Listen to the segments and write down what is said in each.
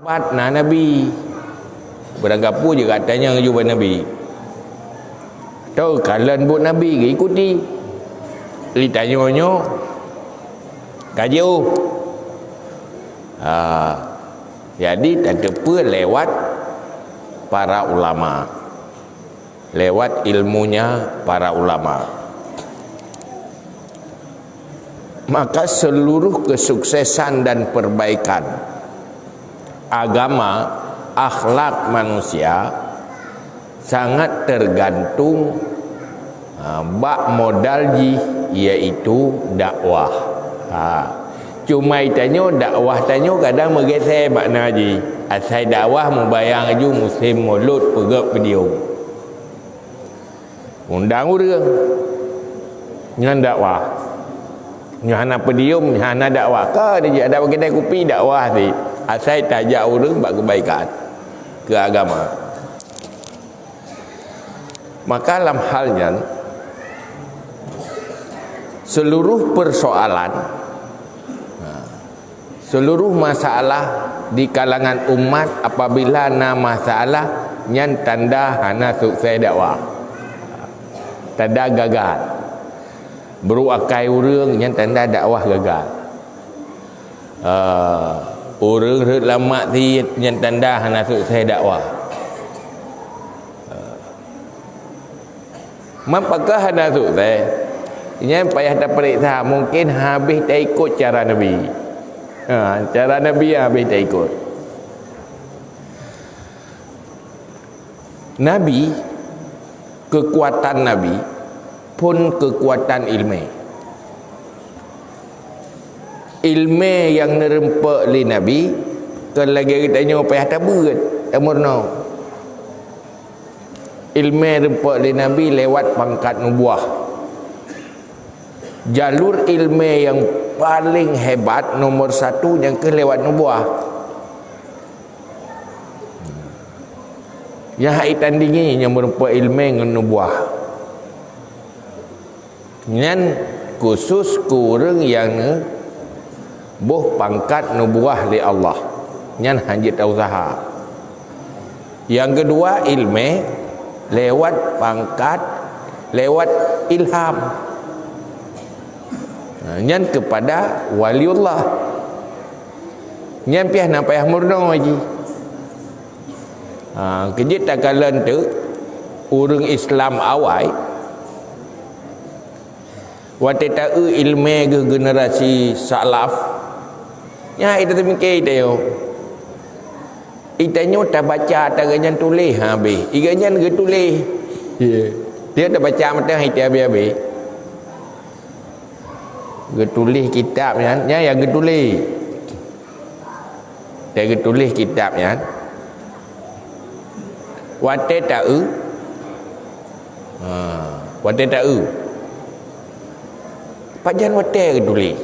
bat na Nabi beragapu je katanya jumpa Nabi tahu kalian buat Nabi ke ikuti ditanya-tanya kajau jadi tak apa lewat para ulama, lewat ilmunya para ulama, maka seluruh kesuksesan dan perbaikan agama, akhlak manusia sangat tergantung bak modal iaitu dakwah. Cuma itanya dakwah tanya kadang bergeser makna je. Asal dakwah membayang aju musim mulut pergak video. Undang orang dengan dakwah. Nyana pedium, nyana dakwah. Ka dia ada kedai kopi dakwah ni. Asal tajak orang buat kebaikan ke agama. Maka dalam halnya seluruh persoalan, seluruh masalah di kalangan umat apabila na masalah yang tanda hana sukses dakwah, tanda gagal, beruakai orang yang tanda dakwah gagal, orang lama ti yang tanda hana sukses dakwah. Apakah hana sukses? Yang payah tak periksa, mungkin habis tak ikut cara Nabi. Cara Nabi habis tak ikut. Nabi, kekuatan Nabi pun kekuatan ilmu. Ilmu yang nerempak li Nabi, kalau lagi kita tanya payah tak berat, tak murna. Ilmu rempak li Nabi lewat pangkat nubuah. Jalur ilmu yang paling hebat nomor satu yang ke lewat nubuah. Yang hai tandingi yang merupakan ilmu dengan nubuah. Yang khusus kurang yang boh pangkat nubuah li Allah. Yang hanjit usaha. Yang kedua ilmu lewat pangkat, lewat ilham. Yang kepada waliullah. Yang piah nak payah murna lagi. Kejit tak kalan tu orang Islam awal waktu tahu ilmu ke generasi salaf ya itu mikir dia itanya tak baca tak ganyan tulis habis iganyan ke tulis dia tak baca mata itu habis getulis kitabnya yang getulis dia getulis kitabnya wate tahu wate tahu pajan wate getulis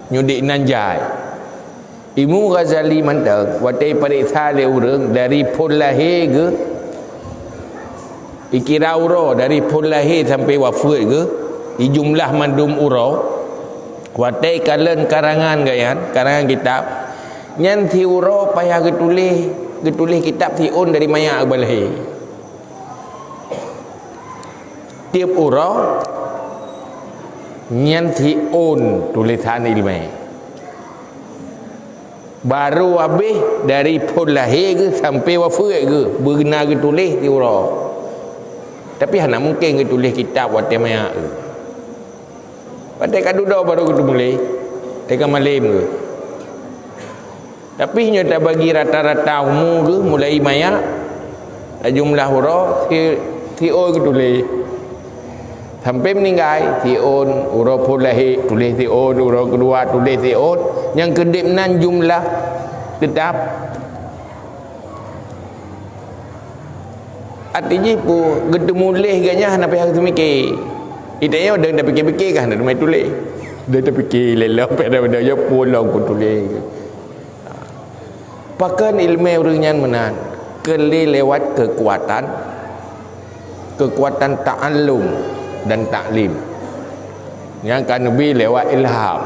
nyudik nanjai Imam Ghazali mantap wate periksa le urang dari pun lahir ke ikira uro dari pun lahir sampai wafat ke di jumlah mandum uro watai kalen karangan gayan karangan kitab nyan thi uro payah getulis kitab thiun dari maya balai tiap uro nyan thiun tulisan ilmu baru habis dari pun lahir ke sampai wafat ke berguna getulis thi uro tapi hana mungkin getulis kitab watai maya ke pada kaduda baru kita mulai teka malam ke tapi nya tak bagi rata-rata umur ke mulai maya jumlah huruf thiun ke tulis sampai meninggal thiun huruf lahir tulis thiun huruf kedua tulis thiun yang kedipnan jumlah tetap artinya pun ketemu leh ganya nak payah mikir. Idanya dah fikir-fikir kan dah main tulis. Dah terfikir lelah pada dia pulang ku tulis. Pakan ilmu orang menan keli lewat kekuatan ta'allum dan taklim. Yang kan Nabi lewat ilham.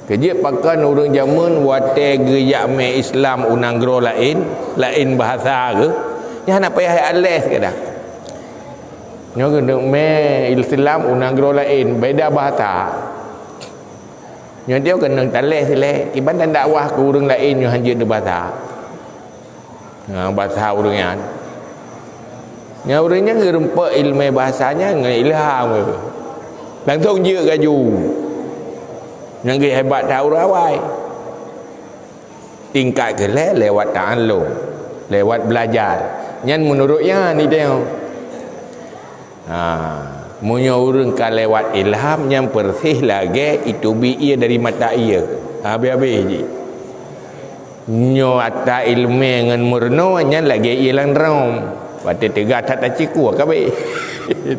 Kejip pakan orang zaman wate geyak me Islam unang gro lain bahasa ke. Nya nak payah ales ke dah. Nya kena me Islam unang gro lain beda bahasa. Nya dia kena tales sile kiban dan dakwah ke orang lain nya hanje de bahasa. Bahasa orangnya. Nya orangnya ngerempa ilmu bahasanya dengan ilham ke. Langsung je gaju. Yang hebat tahu rawai. Tingkat ke lewat ta'allum, lewat belajar. Yang menurutnya ni tengok. Munya orang kan lewat ilham yang persih lagi itu ia dari mata ia. Habis-habis je. Nyo atas ilmu dengan murno yang lagi ia lang rom. Waktu tegak tak ciku kabeh.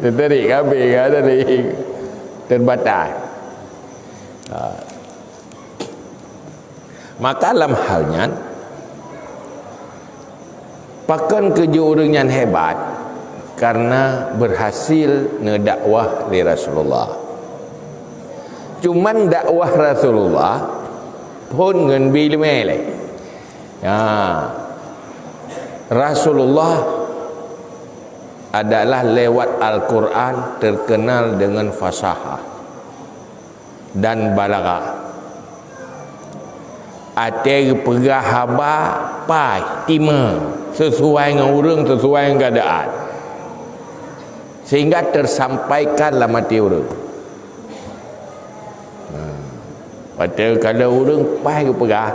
Tertarik kabeh dari terbatas. Maka dalam halnya pakan kerja orang yang hebat karena berhasil ngedakwah di Rasulullah. Cuman dakwah Rasulullah pun ngan bilmele. Rasulullah adalah lewat Al-Quran terkenal dengan fasahah dan balaghah. Ada pegah haba pai tima sesuai dengan orang, sesuai dengan keadaan, sehingga tersampaikan dalam hati orang. Padahal kalau orang pai ke pegah,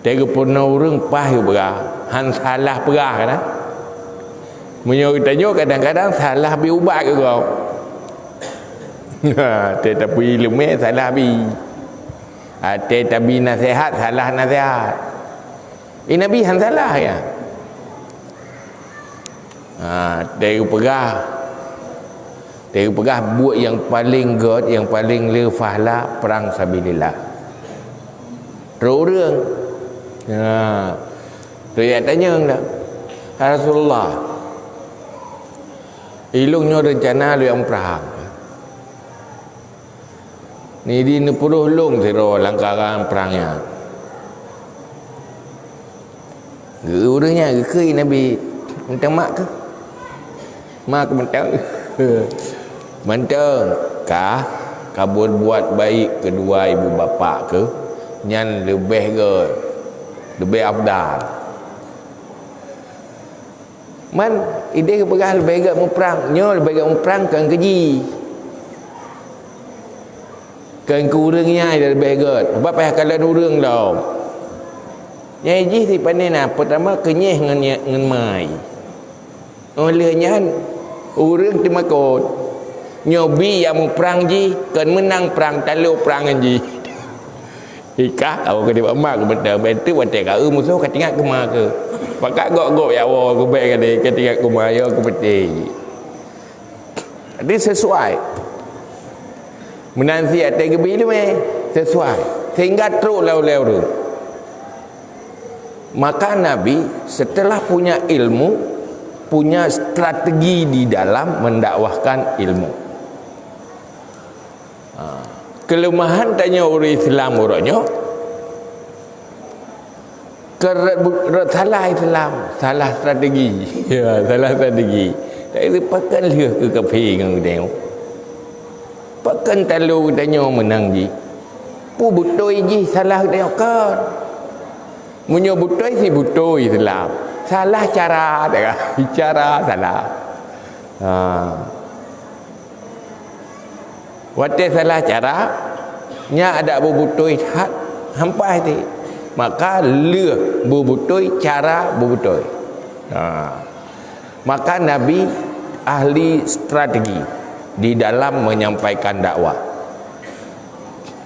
tega pun orang pai ke pegah, han salah pegah kan? Menyuruh tanya kadang-kadang salah biubat ke kau. Tetapi ilmu salah bi. Tetapi nasihat salah nasihat. Ini Nabi han salah ya. Tega pegah buat yang paling god, yang paling lefahlah perang sabilillah. Terurang. Dia tanya enggak? Rasulullah. Ilungnya rencana lu yang perang. Ni di 10 long tiro langkaran perangnya. Urangnya ke Nabi mentang mak ke? Mak ke mentang. Mentang kah kabul buat baik kedua ibu bapa ke? Nyan lebih afdal. Man ide ke perang lebih agak memperang, nyo lebih agak memperang kan keji. Kan kurangnya ada lebih agak. Sebab payah kalau urang dah. Yang ji si panena pertama kenyeh dengan mai. Olehnya urang timakot. Nyobi yang memperang ji kan menang perang talu perangan ji. Ika kau ke dia mak ke betul betul betul kau musuh kau tinggal ke mak ke. Pakat gok ya awak ke baik ke dia tinggal ke mak ya ke betul. Jadi sesuai. Menanti atas kebil sesuai sehingga teruk lew-lew tu. Maka Nabi setelah punya ilmu, punya strategi di dalam mendakwahkan ilmu. Kelemahan tanya orang Islam orangnya salah Islam, salah strategi. Ya, salah strategi. Tapi pakan dia ke kafir dengan dia. Pakan talu tanya menang ji. Pu butoi ji salah dia kan. Munyo butoi si butoi Islam. Salah cara dia. Bicara salah. Waktu salah cara nya ada bubutoi hak hampai ti. Maka leh bubutoi cara bubutoi. Maka Nabi ahli strategi di dalam menyampaikan dakwah.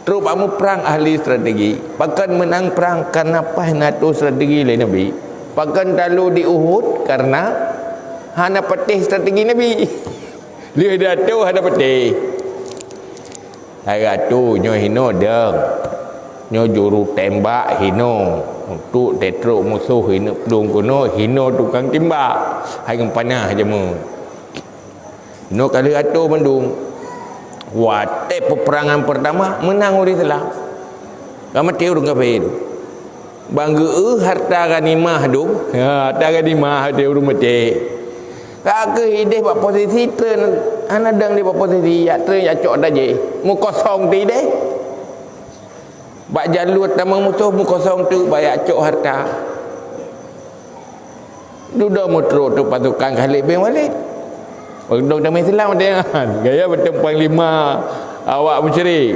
Terus kamu perang ahli strategi. Pakan menang perang karena apa natu strategi lain Nabi. Pakan lalu di Uhud karena hana petih strategi Nabi. Dia datu hana petih. Hari tu nyo hino deng. Nyo juru tembak hino. Untuk tetruk musuh hino pedung kuno hino tukang tembak. Hai panah je mu. No kali atu mendung Waktu peperangan pertama menang orang Islam. Kamu mati orang kafir. Bangga harta ganimah tu. Harta ganimah dia orang mati. Kak hidup buat posisi tren anak dang di buat posisi ya tren ya cok dah je. Mu kosong ti deh. Bak jalur tamang musuh mu kosong tu bayak cok harta. Duda mutro tu pasukan Khalid bin Walid. Waktu dalam Islam ada gaya betul panglima awak musyrik.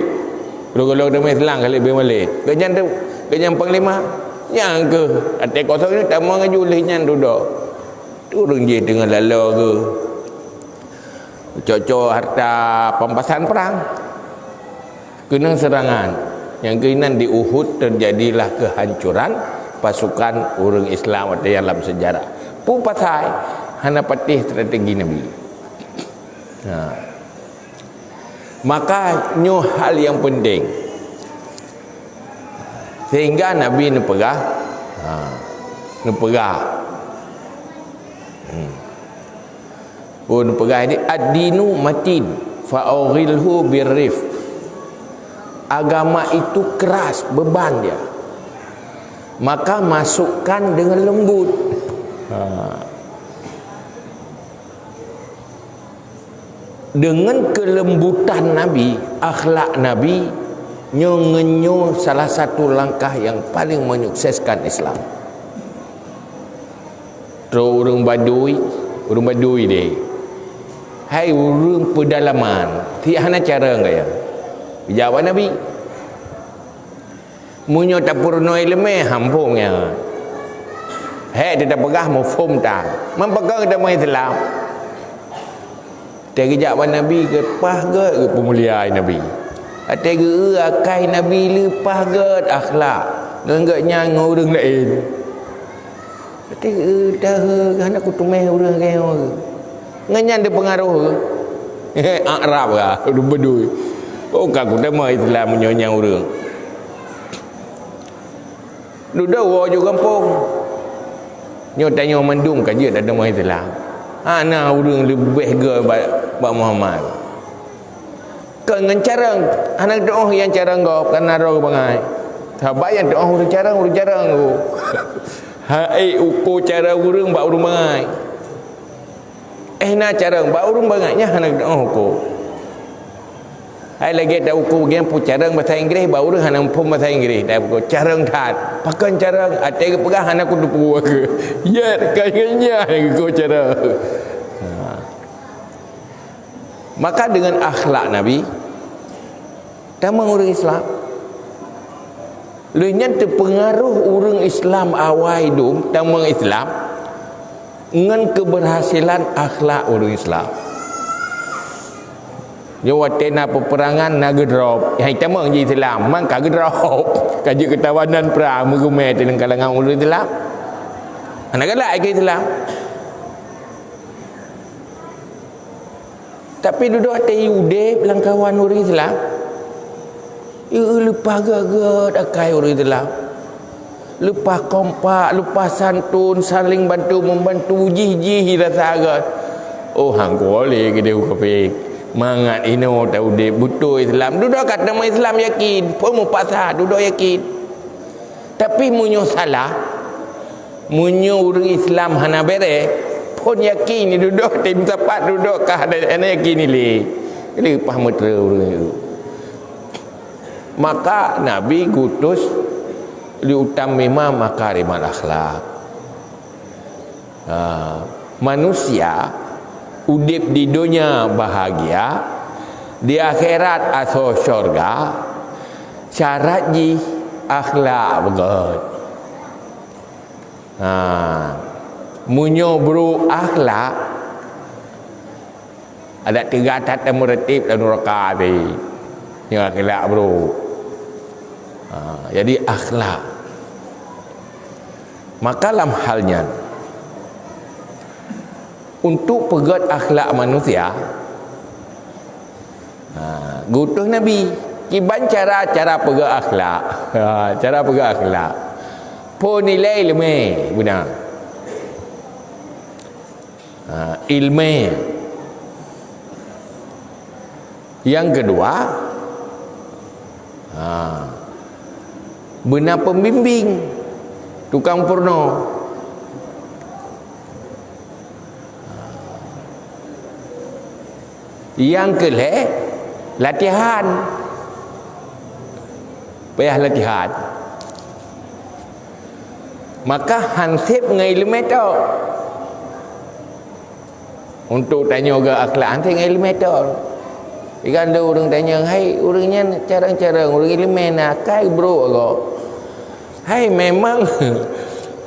Kalau dalam Islam Khalid bin Walid. Ganyan panglima yang ke atas kosong ni tak mau ngajulih nyan duduk. Turun je dengan lala ke. Cocok harta pampasan perang. Kena serangan. Yang keinan di Uhud terjadilah kehancuran pasukan orang Islam dalam sejarah. Pu pasai hana patih strategi Nabi. Maka nyo hal yang penting. Sehingga Nabi ni pegah. Ni pegah. Ni pegah ni ad-dinu matin fa'ughilhu birrif. Agama itu keras, beban dia. Maka masukkan dengan lembut. Dengan kelembutan Nabi, akhlak Nabi, nyo salah satu langkah yang paling menyukseskan Islam. Terus orang Badui deh. Hai orang pedalaman, tiada cara enggak ya? Jawab Nabi. Munyo tak purno ilmu hampungnya. Hai dia tak pegah mufhum tak. Mempegang dalam Islam. Dia jawab Nabi ke pah ke pemuliaan Nabi. Ada ke akai Nabi lepah ke akhlak. Enggaknya dengan orang lain. Ada dah anak kutumeh orang kaya. Nganyan dia pengaruh ke? Arab lah, orang Badui. Oh kaku nama Islam menyonyang orang. Duda wa juga kampung. Nyo tanya mandum kan dia ada nama Islam. Ana orang lebih ke Pak Muhammad. Dengan cara anak doa yang cara ngop kan naro bangai. Sahabat yang doa urang jarang tu. Hai uko cara urang bak urang bangai. Na cara bak urang bangainya anak doa uko. Hai lagi ada ukur gen pu carang bahasa Inggeris baru dah hana pun bahasa Inggeris dah ukur carang tat pakan carang ada ke pegah hana ku dupu ke ya kayaknya ukur cara. Maka dengan akhlak Nabi tamang orang Islam lenyat terpengaruh orang Islam awal hidup tamang Islam dengan keberhasilan akhlak orang Islam. Dia watena peperangan naga drop. Yang tamang je Islam, mang kagak drop. Kaji ketawanan perang menggumai dalam kalangan orang Islam. Anak galak ke Islam. Tapi duduk hati Yudib langkawan orang Islam. Lepas gagat akai orang Islam. Lepas kompak, lepas santun, saling bantu membantu, jih rasa agak. Oh hang boleh ke dia kafir. Mangat ino tahu dia butuh Islam. Duduk kat nama Islam yakin. Pun mu pasal duduk yakin. Tapi munyo salah. Munyo orang Islam hana bere. Pun yakin ni duduk tim tepat duduk kah ada yakin ni le. Jadi paham betul orang itu. Maka Nabi gutus liutamima makarimal akhlak. Manusia udip di dunia bahagia, di akhirat atau syurga, syarat ji akhlak begot. Munyo bro akhlak ada 3 tata meretib dan neraka ni. Yang akhlak bro. Jadi akhlak. Maka dalam halnya untuk pegat akhlak manusia gutuh Nabi kiban cara pegat akhlak. Cara pegat akhlak pun nilai ilmu benar. Ilmu Yang kedua, benar pembimbing, tukang porno. Yang kelima, latihan. Payah latihan. Maka hansip dengan ilmu itu. Untuk tanya ke akhlak, hansip dengan ilmu itu. Ikan ada orang tanya, hai orangnya cara-cara orang ilmu nak kai bro agak. Hai memang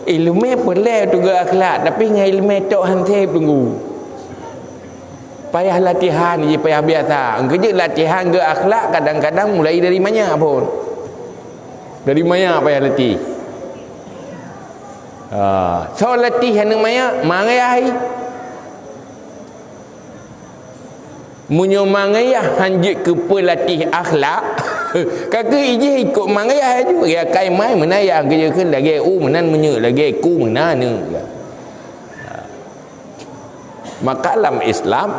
ilmu boleh tu ke akhlak, tapi dengan ilmu itu hansip tunggu. Payah latihan je, payah biasa. Kerja latihan ke akhlak kadang-kadang mulai dari mana pun. Dari mana payah latih. So latihan dengan mana? Mangai. Munyo mangai hanjit ke pelatih akhlak. Kakak ije ikut mangai juga. Ya kai mai mana yang kerja ke lagi menan menye lagi ku mana ni. Maka dalam Islam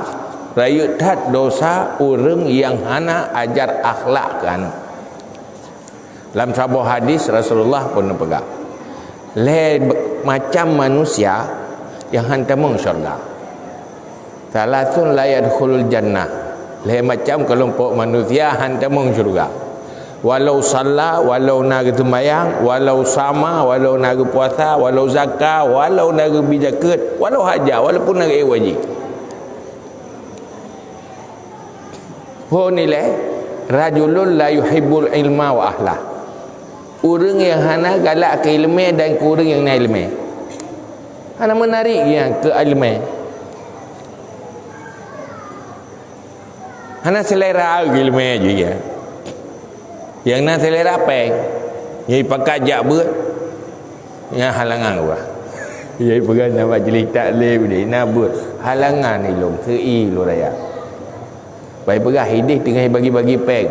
rayut tat dosa orang yang hana ajar akhlak kan. Dalam sebuah hadis Rasulullah pun pegang. Le macam manusia yang hantamung syurga. Salatun la yadkhulul jannah. Le macam kelompok manusia hantamung syurga. Walau salla, walau naga sembahyang, walau sama, walau naga puasa, walau zakat, walau naga bijaket, walau hajah, walaupun naga wajib. Nilai rajulun la yuhibbul ilma wa ahlah. Orang yang hana galak ke ilmu dan ke orang yang nak ilmu. Hana menarik yang ke ilmu. Hana selera ke ilmu juga. Yang nak selera apa? Yang pakai jak ber. Yang halangan gua. Yang pegang nama jelik taklif dia nak ber. Halangan ilmu sei lu raya. Baik pegah hidih tengah bagi-bagi peg.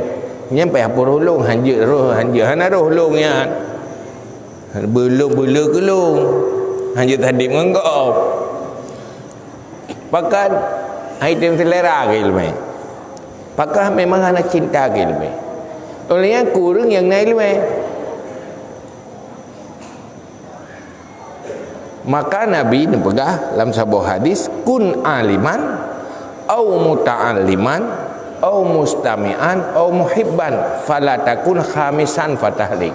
Nyampai apa rolong hanjut roh hanjut. Hana roh longnya. Belum kelong. Hanjut tadi menggop. Pakan item selera ke ilmu. Pakan memang hana cinta ke ilmu. Olehnya kurang yang naik ilmu. Maka Nabi pegah dalam sebuah hadis, kun aliman au muta'alliman au mustami'an au muhibban fala takun khamisan fatahlik.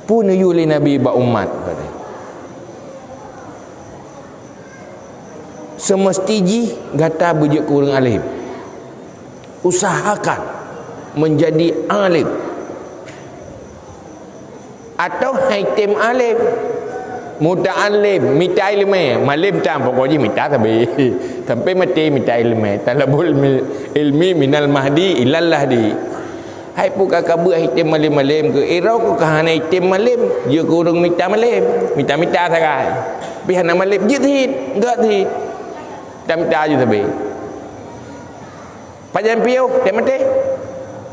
Pun yuli Nabi ba umat kata. Semestiji gata bujuk kurang alim. Usahakan menjadi alim. Atau haitim alim. Muta'alim, minta ilmu, malim tak pokoknya minta sampai mati minta ilmu. Talabul ilmi minal mahdi ilal lahdi. Hai pun kakak buat hitam malim-malim ke irau ku kahana hitam malim, dia kurang minta malim, minta sagai. Tapi hana malim je hit, enggak hit. Tak minta je tapi. Pajan piau, dia mati.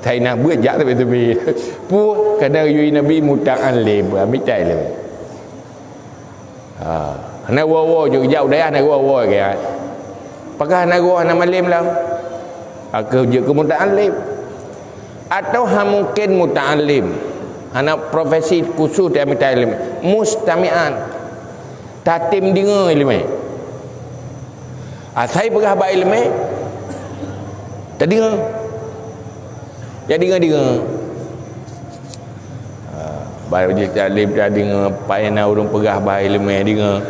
Saya nak buat jak tapi. Pu kadang yui Nabi muta'alim, minta ilmu. Nak wawa juga jauh dah nak wawa ke. Pakai nak wawa nak malim lah. Aku juga muta'alim. Atau mungkin muta'alim. Anak profesi khusus dia minta ilmu. Mustami'an. Tatim dengar ilmu. Saya pegah baik ilmu. Tak dengar. Jadi dengar. Baik je talim dah dengar payana orang pegah bahai lemah dengar.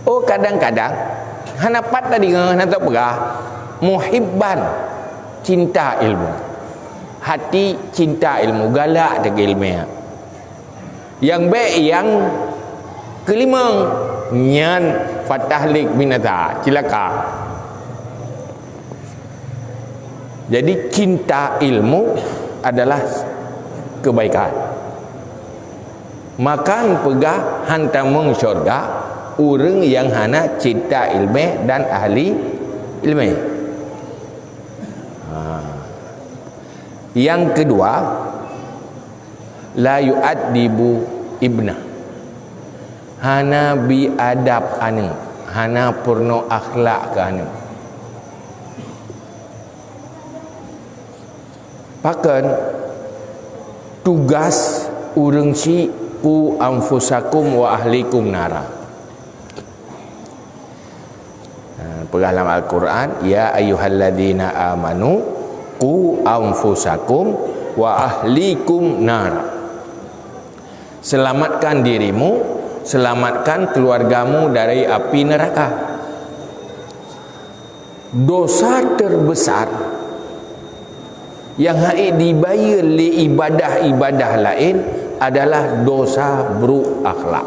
Oh kadang-kadang hana pat dah dengar hana tak pegah. Muhibban, cinta ilmu. Hati cinta ilmu, galak dengan ilmu. Yang baik yang kelima, nyan fatahlik binata, cilaka. Jadi cinta ilmu adalah kebaikan. Makan pegah hantamung syurga orang yang hana cinta ilmu dan ahli ilmu. Yang kedua, la yu'addibu ibna. Hana bi adab anu, hana purno akhlak ke anu. Pakan tugas urang si ku anfusakum wa ahlikum nara. Dalam Al-Quran, ya ayyuhalladzina amanu qu anfusakum wa ahlikum nara. Selamatkan dirimu, selamatkan keluargamu dari api neraka. Dosa terbesar yang hai dibayar li ibadah-ibadah lain adalah dosa buruk akhlak.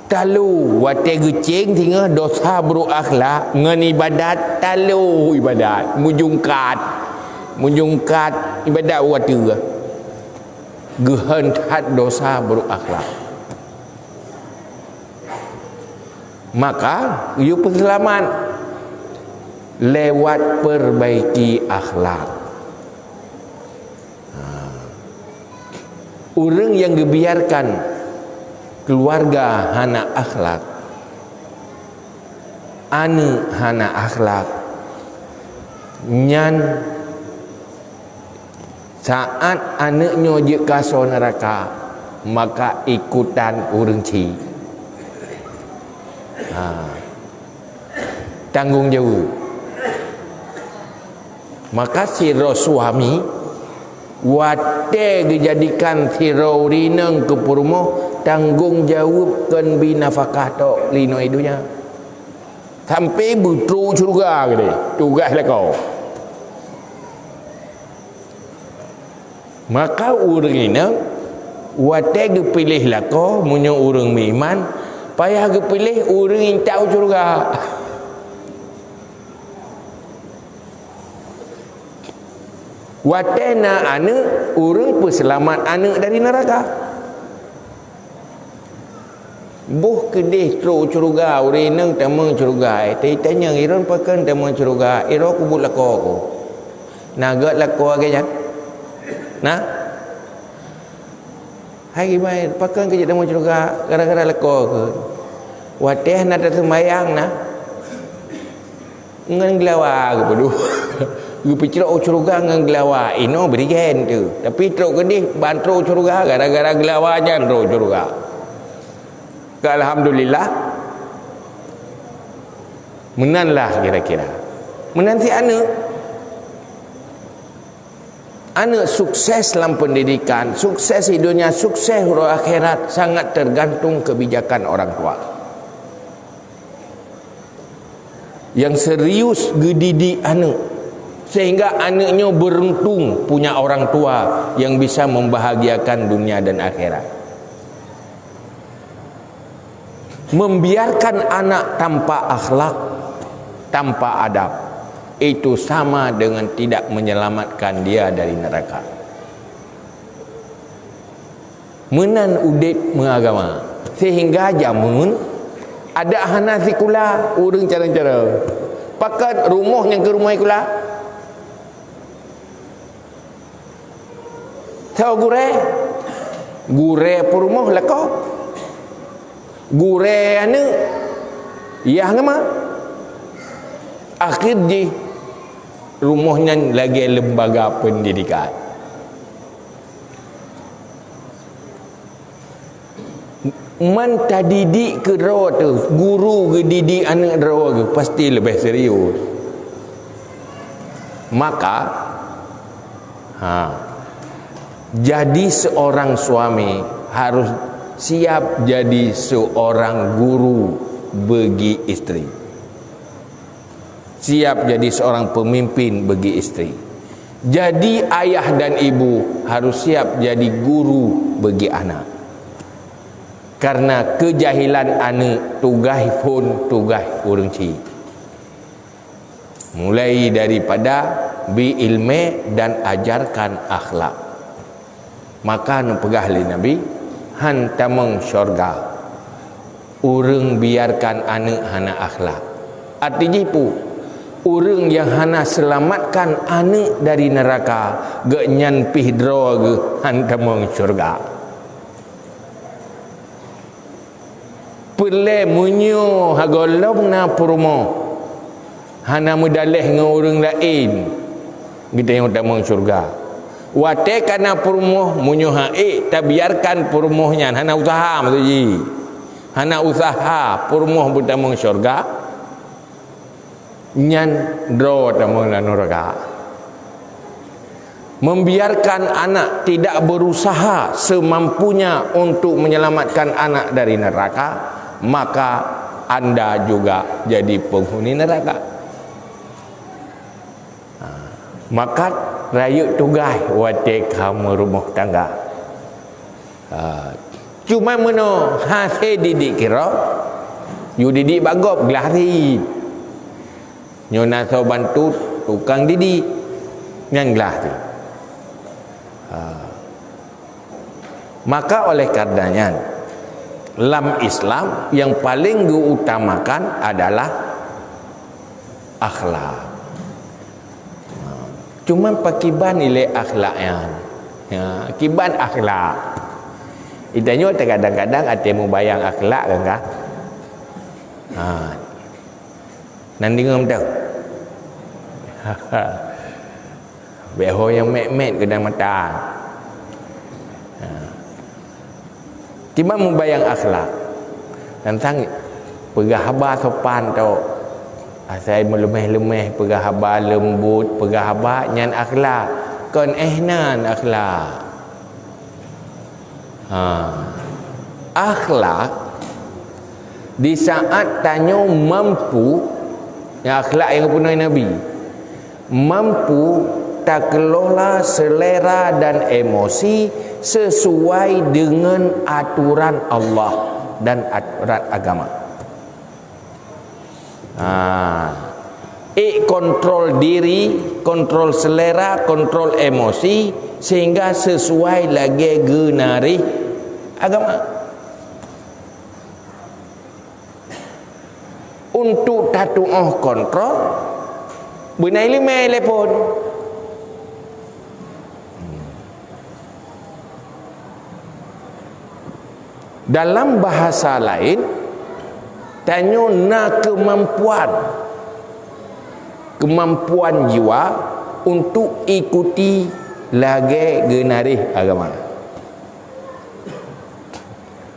Talu wate gecing tinggal dosa buruk akhlak ngan ibadat talu ibadat mujungkat ibadat wate gehentat dosa buruk akhlak. Maka you perselamat lewat perbaiki akhlak. Orang yang dibiarkan keluarga hana akhlak, ane hana akhlak, nyan saat anaknya je kaso neraka, maka ikutan orang ci. Tanggung jawab. Maka siro suami wate dijadikan siro rineng ke purmo tanggung jawab kan binafakah tok lino idunya sampai butru surga gede tugas lah kau. Maka urang ini wate gepilih lah kau munyo urang iman payah gepilih urang yang tahu surga. Watena anak urang peselamat anak dari neraka. Buh kedih tro curuga urinang tamang curuga. Tanya iron pakan tamang curuga. Iro kubut lako ko. Nagat lako agaknya. Nah. Hai mai pakan kerja tamang curuga gara-gara lako ko. Wateh nak sembayang nah. Ngan gelawa ke bodoh. Gepicrok curuga ngan gelawa ino berigen tu. Tapi trok kedih bantro curuga gara-gara gelawanya tro curuga. Alhamdulillah menanlah kira-kira. Menanti anak sukses dalam pendidikan, sukses hidupnya, sukses huruf akhirat sangat tergantung kebijakan orang tua. Yang serius gedidik anak sehingga anaknya beruntung punya orang tua yang bisa membahagiakan dunia dan akhirat. Membiarkan anak tanpa akhlak, tanpa adab, itu sama dengan tidak menyelamatkan dia dari neraka. Menan udip mengagama sehingga jamun ada hana sikula urang cara-cara pakat rumahnya ke rumah ikula tahu gure purmoh lah kau gure anu ya ngama akhir di rumahnya lagi lembaga pendidikan. Man tadidik ke rawa tu guru ke didik anak rawa ke pasti lebih serius. Maka jadi seorang suami harus siap jadi seorang guru bagi istri, siap jadi seorang pemimpin bagi istri. Jadi ayah dan ibu harus siap jadi guru bagi anak. Karena kejahilan anak tugas pun tugas urang ci. Mulai daripada bi ilmu dan ajarkan akhlak. Maka nu pegah li Nabi han tamang syurga. Urang biarkan anak hana akhlak. Arti jipu urang yang hana selamatkan anak dari neraka ge nyan pihdro ge han tamang syurga. Perle munyo hagolong na purmo hana mudalih dengan orang lain kita yang utama syurga. Wate kana purmuh munyo haik tabiarkan purmuhnya hana usaha matuji. Hana usaha purmuh utama syurga. Nyan dro utama neraka. Membiarkan anak tidak berusaha semampunya untuk menyelamatkan anak dari neraka, maka anda juga jadi penghuni neraka. Maka rayuk tugas wate kamu rumah tangga. Cuma meno hasil didik kira you didik bagop gelari nyona so bantu tukang didik yang gelari. Maka oleh karenanya dalam Islam yang paling diutamakan adalah akhlak. Cuma pakiban nilai akhlaknya. Ya, kiban akhlak. Itanya kadang-kadang ada yang membayang akhlak kan kah? Nanti ngom tahu. Beho yang mek-mek ke dalam mata. Tiba membayang akhlak. Tentang pegah habar sopan tau. Saya melemeh-lemeh pegah habar lembut, pegah habar nyan akhlak. Kon ehnan akhlak. Akhlak di saat tanya mampu yang akhlak yang punai Nabi mampu tak kelola selera dan emosi sesuai dengan aturan Allah dan aturan agama. Kontrol diri, kontrol selera, kontrol emosi sehingga sesuai lagi genari agama. Untuk tatu'ah kontrol benai lima telepon. Dalam bahasa lain tanya na kemampuan jiwa untuk ikuti lagi genari agama.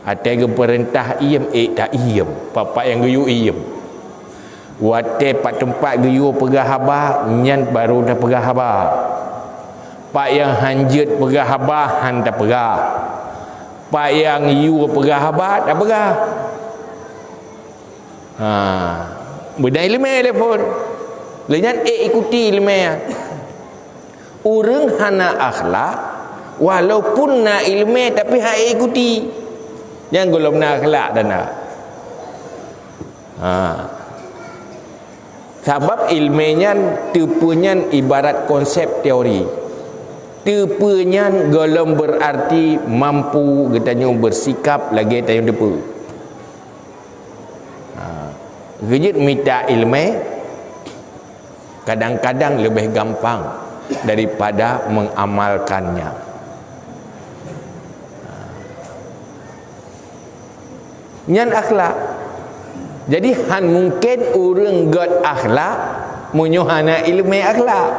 Ada ke perintah iem tak iem, papa yang geyu iem. Wate pak tempat geyu pegah habar nyan baru dah pegah habar. Pak yang hanjut pegah habar han tak pegah. Pak yang yu pegah habar tak pegah. Bedai lemah telefon. Lenyan ikuti lemah. Urang hana akhlak walaupun na ilmu tapi hak ikuti. Yang golong na akhlak dan na. Sebab ilmunya tepunya ibarat konsep teori. Tepunya golong berarti mampu katanya bersikap lagi tanya tepu. Gejit minta ilmu kadang-kadang lebih gampang daripada mengamalkannya. Nyan akhlak. Jadi han mungkin orang god akhlak munyohana ilmu akhlak.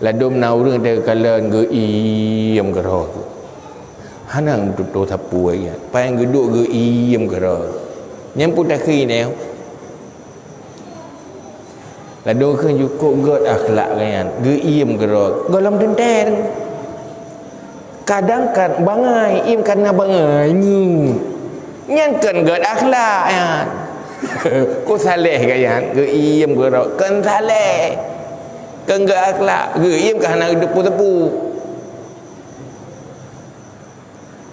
Ladum na orang dia kala geiem gerah tu. Hanang tutu sapu ya. Pang geduk geiem gerah. Nyam pun tak kiri ni. Ladum kan cukup god akhlak kan. Geiem gerah. Golam denten. Kadang kan bangai im karena bangai ni. Nyan kan god akhlak kan. Ko saleh kan. Geiem gerah. Kan saleh. Kan god akhlak. Geiem kan nak depu-depu.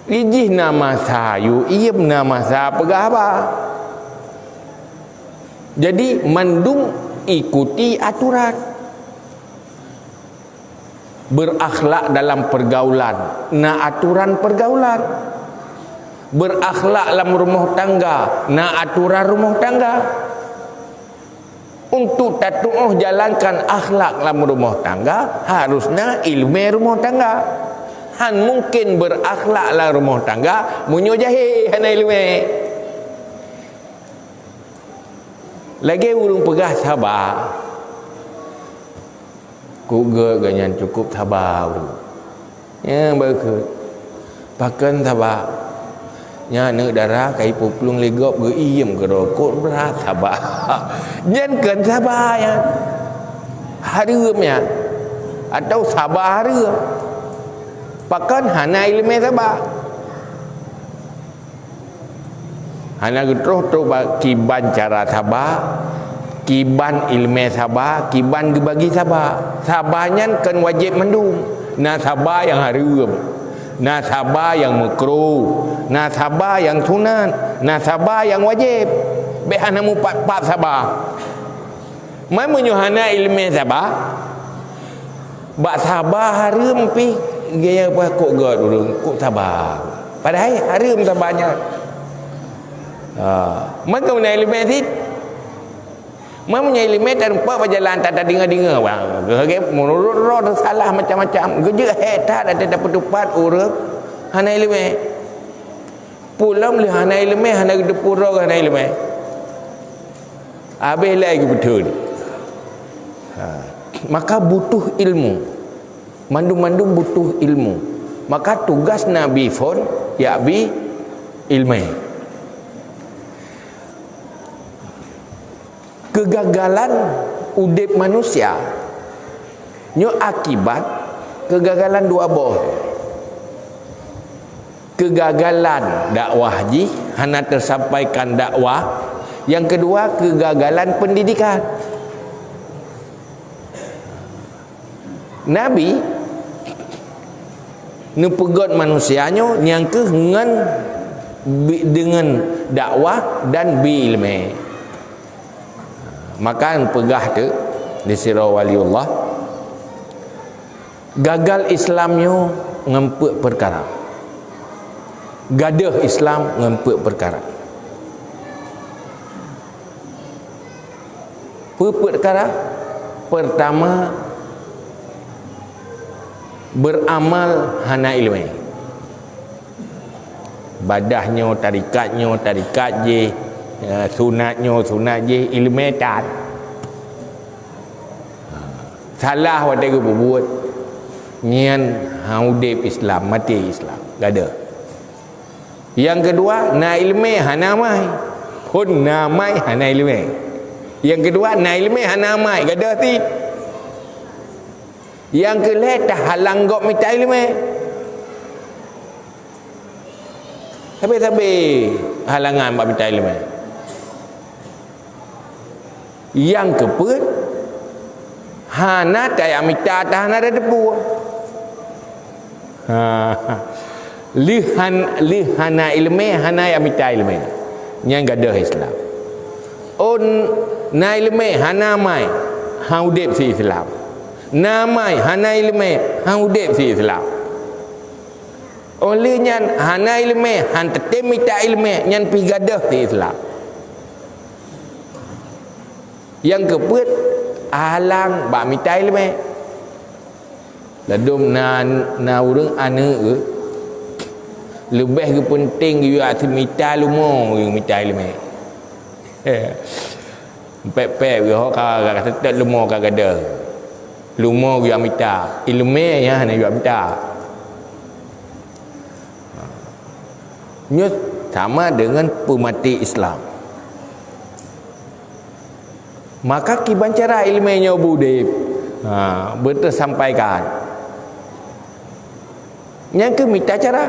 Lijih nama sayu, iem nama sa pegah apa? Jadi mandung ikuti aturan. Berakhlak dalam pergaulan, na aturan pergaulan. Berakhlak dalam rumah tangga, na aturan rumah tangga. Untuk tatu'uh jalankan akhlak dalam rumah tangga, harusnya ilmu rumah tangga. Han mungkin berakhlak dalam rumah tangga, munyo jahil hana ilmu. Lagi urung pegah sabar. Kuga ganyan cukup sabar urung. Ya berke. Pakan sabar. Nya nak darah kai puplung legop ge iem ke rokok berat sabar. Nyen kan sabar ya. Hareum ya. Atau sabar hareum. Pakan hana ilmu sabar. Hana terus kiban cara sabar, kiban ilmu sabar, kiban bagi sabar. Sabarnya kan wajib mendung. Nah sabar yang harum, nah sabar yang makruh, nah sabar yang sunat, nah sabar yang wajib. Be hana mu pat sabar. Mai menyuhana ilmu sabar. Bak sabar harum pi gaya apa kok god urang kok sabar. Padahal harum sabarnya. Mereka punya ilmu itu mereka punya ilmu dan empat berjalan tak ada dengar-dengar menurut roh salah macam-macam kerja hetat ada dapat tupat urut hana ilmu pulang boleh hana ilmu hana gedepur roh hana ilmu habis lagi betul. Maka butuh ilmu, mandum-mandum butuh ilmu. Maka tugas Nabi pun ya bi ilmu. Kegagalan udip manusia nyo akibat kegagalan dua boh. Kegagalan dakwah ji hana tersampaikan dakwah. Yang kedua kegagalan pendidikan. Nabi nepegot manusianyo nyangke dengan dakwah dan bi ilmu. Maka pegah tu di sirah waliullah gagal Islamnya ngempuk perkara, gadah Islam ngempuk perkara. Perkara pertama beramal hana ilmu, badahnya tarikat je, sunat je ilmu tak salah wadah ke buat nyan haudib Islam mati Islam gak ada. Yang kedua na ilmu hana mai pun namai hana ilmu. Yang kedua na ilmu hana mai gak ada ti. Yang kelima halang gok minta ilmu. Tapi halangan bab minta ilmu. Yang keempat hana tak minta hana ada debu. Lihana ilmu hana yang minta ilmu. Yang gadah Islam. On na ilmu hana mai haudib si Islam. Namai hana ilmu haudib si Islam. Olehnya hana ilmu han tetep minta ilmu nyan pi gadah si Islam. Yang keempat alang bak minta ilmu. Ladum na urang ana lebih ke penting you ati minta lumo you minta ilmu. Pep yo ka tetep lumo ka gadah. Lumo you minta ilmu ya hana you minta. Nya sama dengan pemati Islam. Maka kiban cara ilmunya budip betul sampaikan. Yang ke minta cara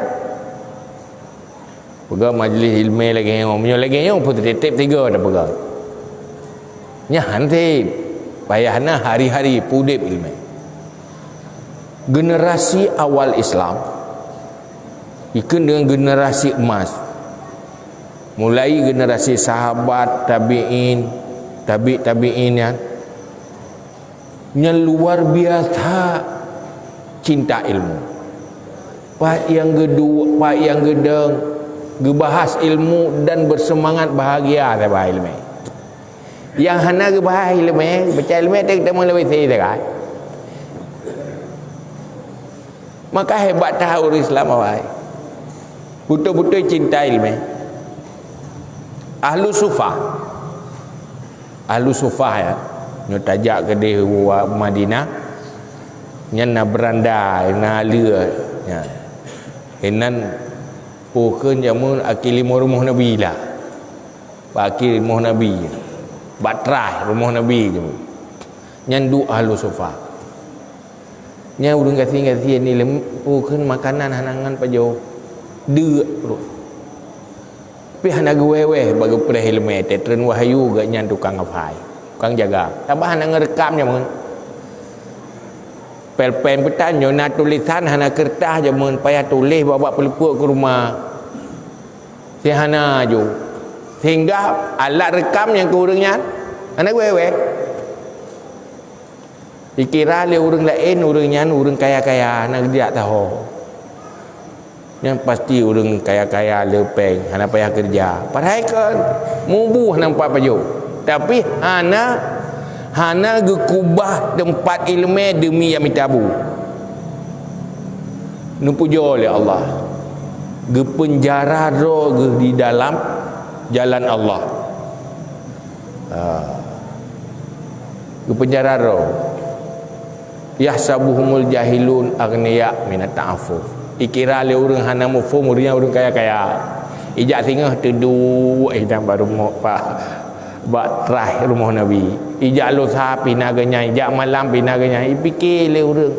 pegang majlis ilmu lagi punya lagi yang pun tetep tiga dah pegang. Nya hanti payahna hari-hari pudip ilmu. Generasi awal Islam ikut dengan generasi emas. Mulai generasi sahabat, tabi'in, tabi'in yang luar biasa cinta ilmu. Pak yang kedua, pak yang gedeng gebahas ilmu dan bersemangat bahagia dapat ilmu. Yang hana gebahas ilmu, baca ilmu kita mula lebih kan. Maka hebat tahu Islam awak. Betul-betul cinta ilmu. Ahlu sufah, ahlu sufah ya nyo tajak ke di Madinah nyan na beranda na lưa ya enan pokon jamun akili rumah nabi lah akili rumah nabi batrah rumah nabi tu nyan du ahlu sufah nya urang kasi ni lem pokon makanan hanangan pajo deuk bro pi hana gewewe bagi pereh ilmu tetren wahyu gak nyan tukang afai tukang jaga tambah hana ngerekam nya mun pel-pen petan yo na tulisan hana kertas je mun payah tulis bawa peliput ke rumah si hana jo sehingga alat rekam yang ke urangnya hana gewewe dikira le urang lain urangnya urang kaya-kaya nak dia tahu yang pasti orang kaya-kaya lepeng hana payah kerja padahal kan mubuh nampak baju tapi hana gekubah tempat ilmu demi yang mitabu nupujo oleh Allah gepenjara ro di dalam jalan Allah gepenjara ro yahsabuhumul jahilun aghniya minat ta'affuf ikira le urang hana mufum urang kaya-kaya ijak tingah tedu dan baru pak batrah rumah nabi ijak lo sapi naganya ijak malam pinaganya ipikir le urang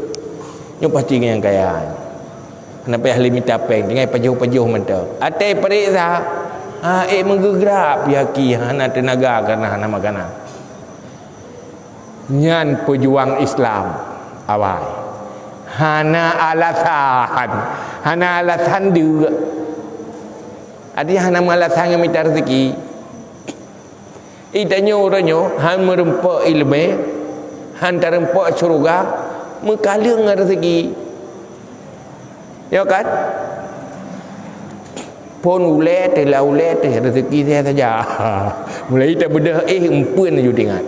nyo pasti yang kaya kenapa ahli minta peng dengan pajuh-pajuh mentau ate periksa menggerak pihaki hana tenaga karena hana makanan nyan pejuang Islam awal hana alasan juga ada hana alasan yang minta rezeki itanya orangnya han merempak ilmu han terempak syurga mengkala dengan rezeki ya kan pun ule rezeki saya saja mulai tak bedah empun aja tengok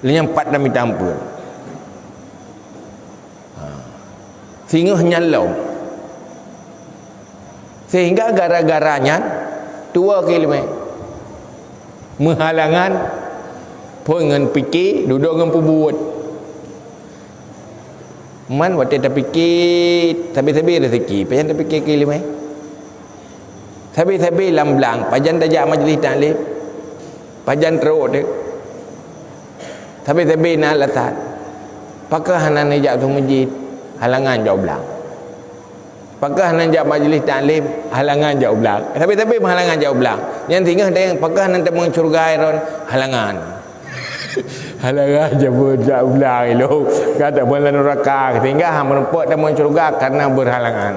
lenyang 4 dan minta ampun sehingga nyalau sehingga gara-garanya tua kilme menghalangan pengen fikir duduk dengan pembuat man waktu tak fikir tapi rezeki pajan tak fikir kilme tapi lamblang pajan tajak majlis taklim pajan teruk dek tapi nak alasan pakah hanan najak tu masjid halangan jauh belang pakah nan jak majlis taklim halangan jauh belang tapi halangan jauh belang yang tinggal dengan pakah nan temung surga iron halangan je pun jauh belang lo kata bulan neraka sehingga hang merempak temung surga karena berhalangan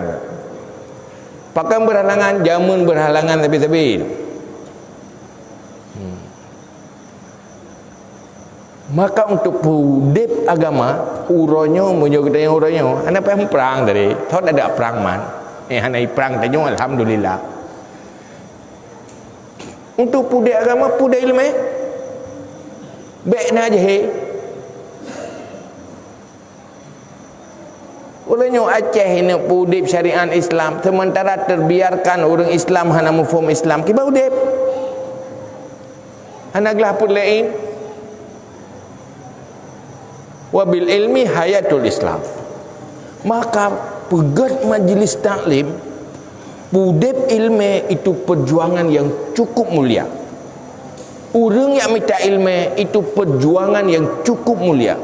pakah berhalangan jamun berhalangan tapi maka untuk pudip agama uronyo menjaga tanya uronyo anda payah perang tadi thot ada perang man hanai perang tanya alhamdulillah untuk pudip agama pudip ilmu baik na je uronyo Aceh ini pudip syariat Islam sementara terbiarkan orang Islam hana mufhum Islam kiba udip hana gelah pun lain wabil ilmi hayatul Islam maka pegat majlis taklim pudip ilmu itu perjuangan yang cukup mulia orang yang minta ilmu itu perjuangan yang cukup mulia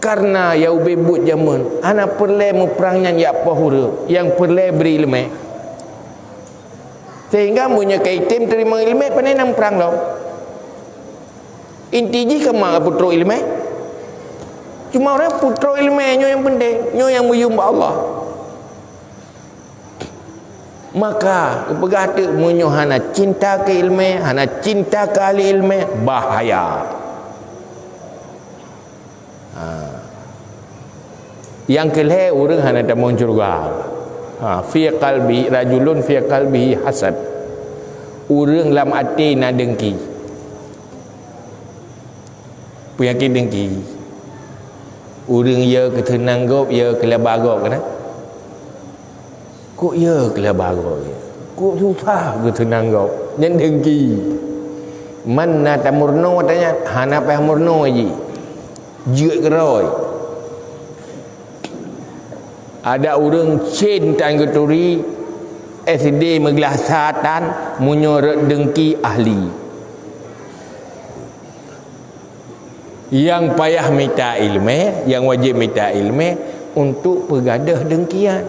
karena ya ubebut zaman ana perle meperangnya ya pahura yang perle beri ilmu sehingga punya kaitim terima ilmu pandai nang perang lo intiji kemang putra ilmu cuma orang putra ilmu nyo yang penting nyo yang menyembah Allah maka berkata munyo hana cinta ke ilmu hana cinta ke ahli ilmu bahaya yang kelih orang hana tamang surga fi qalbi rajulun fi qalbihi hasad orang lam hati na dengki penyakit dengki orang ya ketenang gop ya kelebar gop kan kok ya kelebar gop kok susah ketenang gop yang dengki mana tamurno tanya hana pah murno aji jeut geroi ada orang cin tangguturi SD meglah satan munyorot dengki ahli yang payah minta ilmu, yang wajib minta ilmu untuk pegadah dengkian.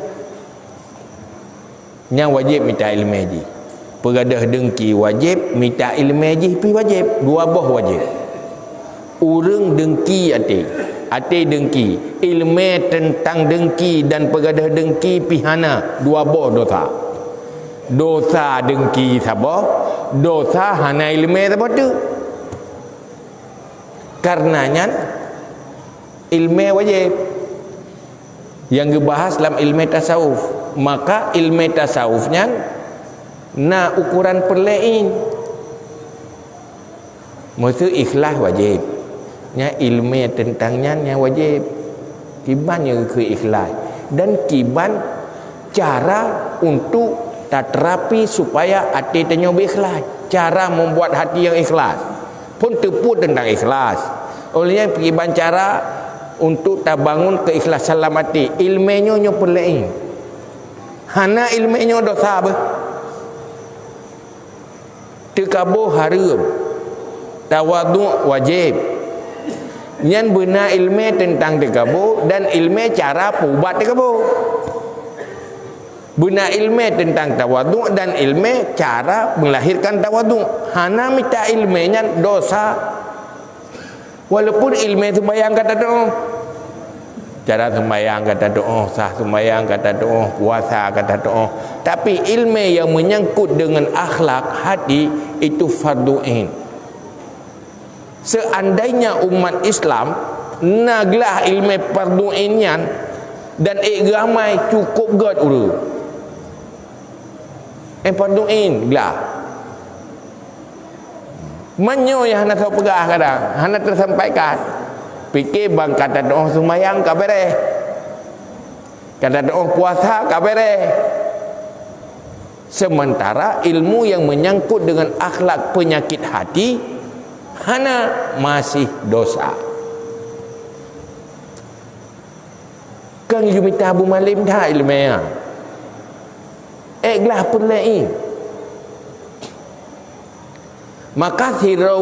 Yang wajib minta ilmu je. Pegadah dengki wajib, minta ilmu je pi wajib. Dua boh wajib. Urang dengki ate dengki. Ilmu tentang dengki dan pegadah dengki pihana dua boh dosa. Dosa dengki sabo, dosa hana ilmu sabo tu. Karenanya ilmu wajib yang dibahas dalam ilmu tasawuf, maka ilmu tasawufnya na ukuran perlain mesti ikhlas wajib nya ilmu tentangnya yang wajib kiban yang ke ikhlas dan kiban cara untuk terapi supaya hati ternyobik ikhlas, cara membuat hati yang ikhlas pun terput tentang ikhlas. Olehnya kiban cara untuk tabangun keikhlasan dalam hati. Ilmunya nyo perlain. Hana ilmunya dosa apa? Tekabur haram. Tawaduk wajib. Yang benar ilmu tentang tekabur dan ilmu cara pubat tekabur. Benar ilmu tentang tawaduk dan ilmu cara melahirkan tawaduk. Hana minta ilmunya dosa. Walaupun ilmu sembahyang kata doa, cara sembahyang kata doa, sah sembahyang kata doa, puasa kata doa, tapi ilmu yang menyangkut dengan akhlak hati itu fardu ain. Seandainya umat Islam naglah ilmu fardu ainnya dan ramai cukup god uru fardu ain glah manyo yang hana tahu pegah kadang hana tersampaikan fikir bang kata doa sembahyang kabere kata doa puasa kabere sementara ilmu yang menyangkut dengan akhlak penyakit hati hana masih dosa. Kang jumita Abu Malim dah ilmunya glah perlain. Maka sira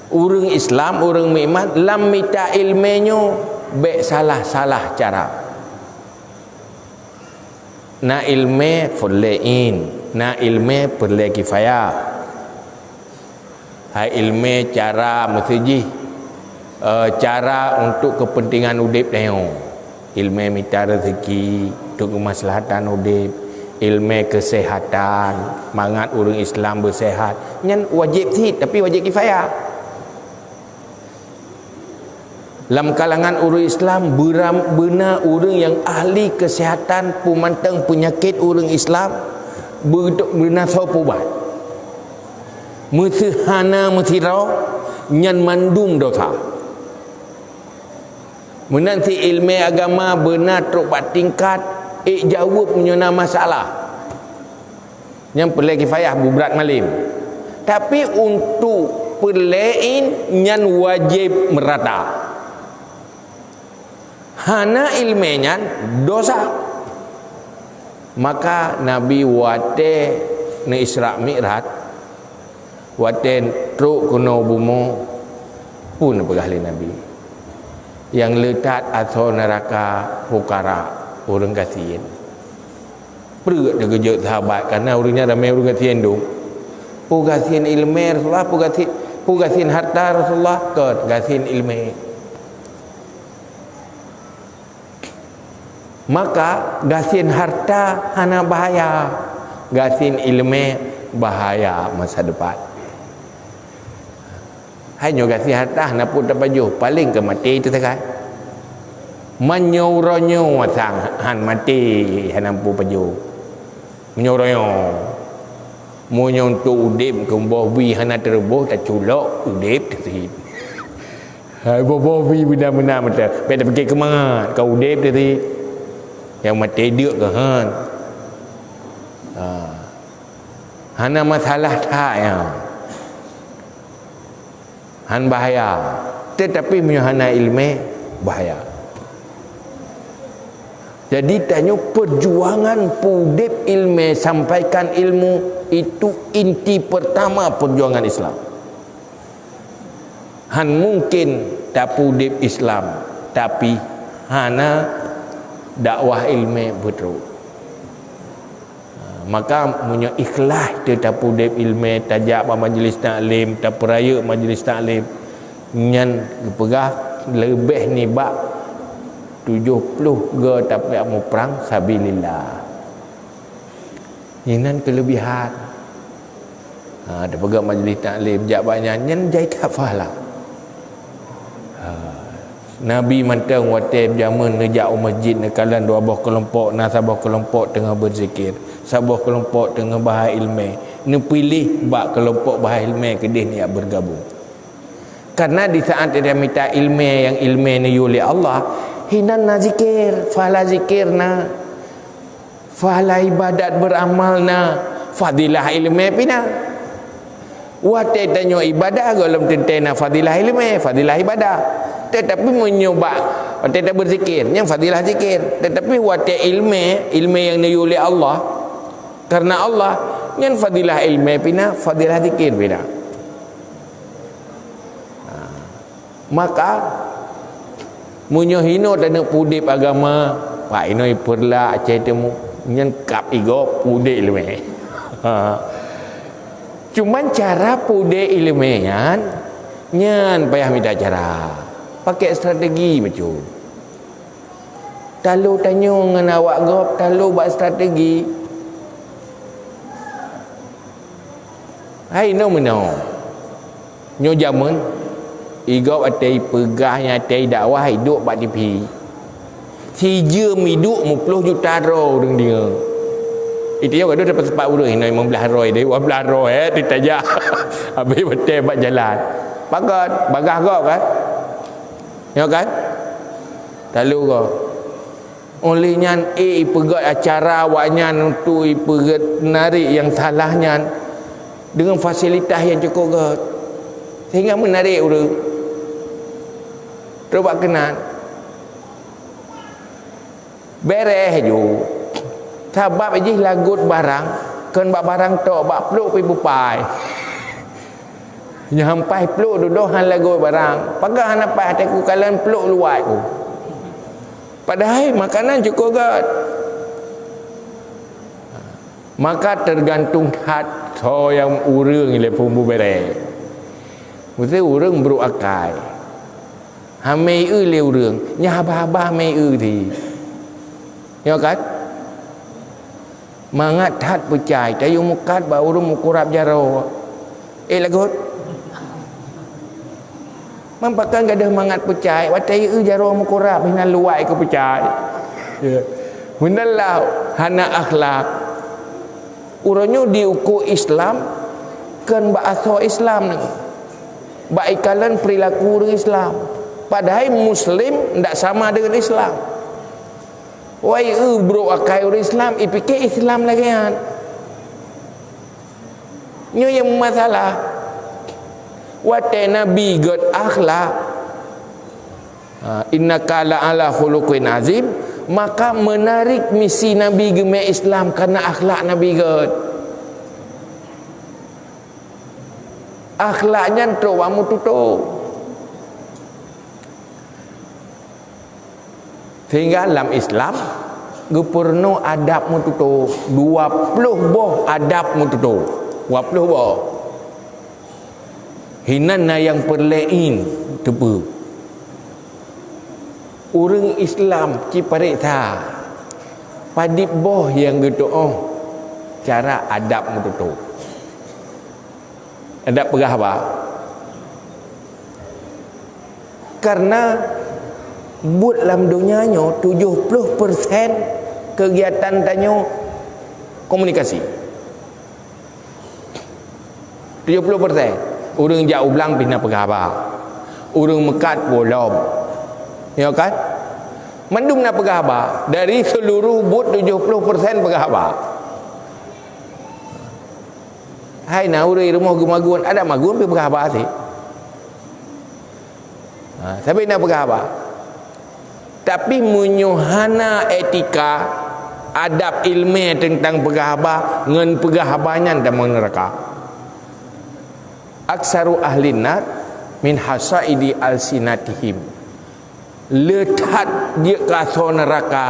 urang Islam, urang mukmin lam mita ilmenyo be salah-salah cara. Na ilme perlain, na ilme perle kifayah. Hai ilme cara mesti cara untuk kepentingan udip neo. Ilmu minta rezeki untuk kemaslahatan udip, ilmu kesehatan, mangat orang Islam bersehat. Nyan wajib sih, tapi wajib kifayah. Dalam kalangan orang Islam benar orang yang ahli kesehatan pemantang penyakit orang Islam benar saupubat. Mesti hana mesti raw nyan mandum dosa. Menanti ilmu agama benar teruk tingkat jawab punya masalah yang perlu kifayah berat malim, tapi untuk perlain yang wajib merata hana ilmunya dosa. Maka Nabi wate ni Isra Mi'raj wate truk kuno bumo pun pegahli Nabi yang letak atau neraka fukara orang kasihan perut dia kejut sahabat karena orangnya ramai orang kasihan tu kasihan ilmu Rasulullah kasihan harta Rasulullah kasihan ilmu. Maka kasihan harta hana bahaya, kasihan ilmu bahaya masa depan. Hanya kasih harta nak pun terpajuh paling ke mati itu tekan menyuronyo sang han mati han ampu pajuh menyuronyo munyo untuk udip ke bohwi hana terbuh tak culok udip terhid hai bohwi benar-benar mata beda pergi ke mana kau udip terhid yang mati dia ke han hana masalah tak ya, han bahaya. Tetapi hana ilmu bahaya. Jadi tanya perjuangan pudip ilmu, sampaikan ilmu, itu inti pertama perjuangan Islam. Han mungkin tak pudip Islam, tapi hana dakwah ilmu betul. Maka punya ikhlas dia tak pudip ilmu, tajak majlis taklim, tak peraya majlis taklim, nyan pegah lebih ni bak 70 ge tapi mau perang sabilillah. Ini kelebihan. Ada pegang majlis taklim jak banyak nyen jai tak fahala. Nabi mantang watim jamun nejak masjid nekalan dua buah kelompok, na sabah kelompok tengah berzikir, sabah kelompok tengah bahas ilmu. Ni pilih bak kelompok bahas ilmu kedih ni bergabung. Karena di saat dia minta ilmu yang ilmu ni oleh Allah, hinan na zikir, fahala zikir na, fahala ibadat beramal na, fadilah ilmu pina. Wate tanyo ibadah golom tentena fadilah ilmu, fadilah ibadah. Tetapi menyoba tidak berzikir, yang fadilah zikir. Tetapi wate ilmu yang ni oleh Allah, karena Allah, yang fadilah ilmu pina, fadilah zikir pina. Maka munyo hino dan pudip agama pak ino perla aceh temu nyen kap igo pudip ilmu. Cuman cara pudip ilmu nyan payah minta cara, pakai strategi macam. Talu tanyo ngan awak gop, talu buat strategi. Hai no meno. Nyo jamun igau atai pegahnya atai dakwah hidup bak tipi. Hijau hidup 10 juta ro dengan dia. Itu yang ada dapat sebab urus ini 15 ro dia 12 ro ditajak. Habis betul bak jalan. Pakat bagah kau kan? Ya kan? Lalu kau olehnya pegat acara awaknya untuk pegat menarik yang salahnya dengan fasilitas yang cukup ke sehingga menarik urus. Coba kenal beres ju sabab aja lagut barang kan bak barang tok bak peluk pi bupai nyampai peluk duduk han lagut barang pagar han apa hatiku kalian peluk luat ku padahal makanan cukup gat. Maka tergantung hat so yang urang ile pumbu beres mesti urang beruakai hamai le urang nya habah-habah mai thì ya kan mangat hat percaya tayu mukat ba urang mukurap jaro lagut mampakan gadah mangat percaya watai jaro mukurap hina luai ke percaya ya mendalau hana akhlak uranyo diukur Islam kan bahasa Islam baikalan perilaku orang Islam. Padahal Muslim tidak sama dengan Islam. Wai bro akai orang Islam, fikir Islam lagi kan. Nyo yang masalah. Wate Nabi god akhlak. Innaka la'ala khuluqin azim, maka menarik misi Nabi gemai Islam karena akhlak Nabi god. Akhlaknya tu kamu tutup. Sehingga dalam Islam gepurno adab mututu 20 boh adab mututu 20 boh hinana yang perlein tebu orang Islam ciparita padip boh yang gedoh cara adab mututu adab pegah apa karena buat dalam dunianya 70% kegiatan tanyo komunikasi 70% orang jauh belang pina pegaba orang mekat bolom ya kan mandum na pegaba dari seluruh buat 70% pegaba Hai nak urus rumah gemagun, ada magun pergi berkhabar sih. Tapi nak berkhabar. Tapi menyuhana etika, adab ilmu tentang berkhabar, ngan berkhabarnya dan meneraka. Aksaru ahlin nar min hasaidi alsinatihim. Letak dia ke neraka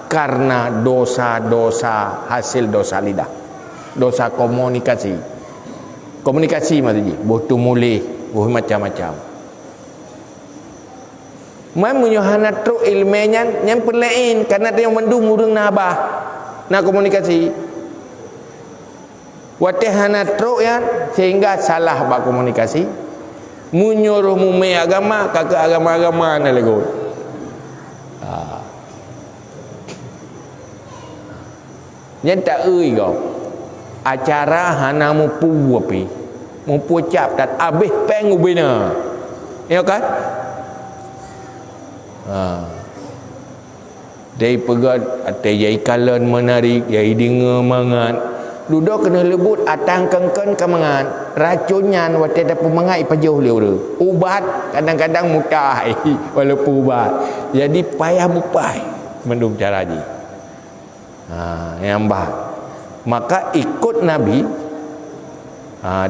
karena dosa-dosa hasil dosa lidah, dosa komunikasi maksudnya boh mulih boh macam-macam. Mamunya hana tru ilmenya yang perlain karena dia mendung urang nabah na komunikasi watih hana tru ya sehingga salah bak komunikasi menyuruh mume agama kagak agama-agama na lego. Yang tak kau acara hana mupu api mupu cap dan habis peng ubina ya kan dari pegat atau yai kalan menarik yai dengar mangat duduk kena lebut atang kengken kemangat racunnya waktu ada pemangat ipajauh liur ubat kadang-kadang mutai walaupun ubat jadi payah bupai mendung cara ji. Yang baik maka ikut Nabi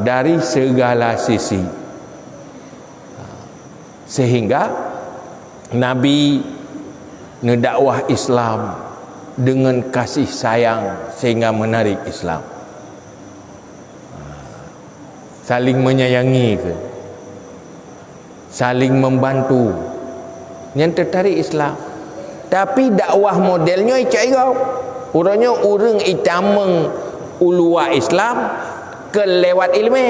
dari segala sisi sehingga Nabi ngedakwah Islam dengan kasih sayang sehingga menarik Islam, saling menyayangi ke, saling membantu yang tertarik Islam. Tapi dakwah modelnya icai kau urangnya urang itameng ulua Islam ke lewat ilmu,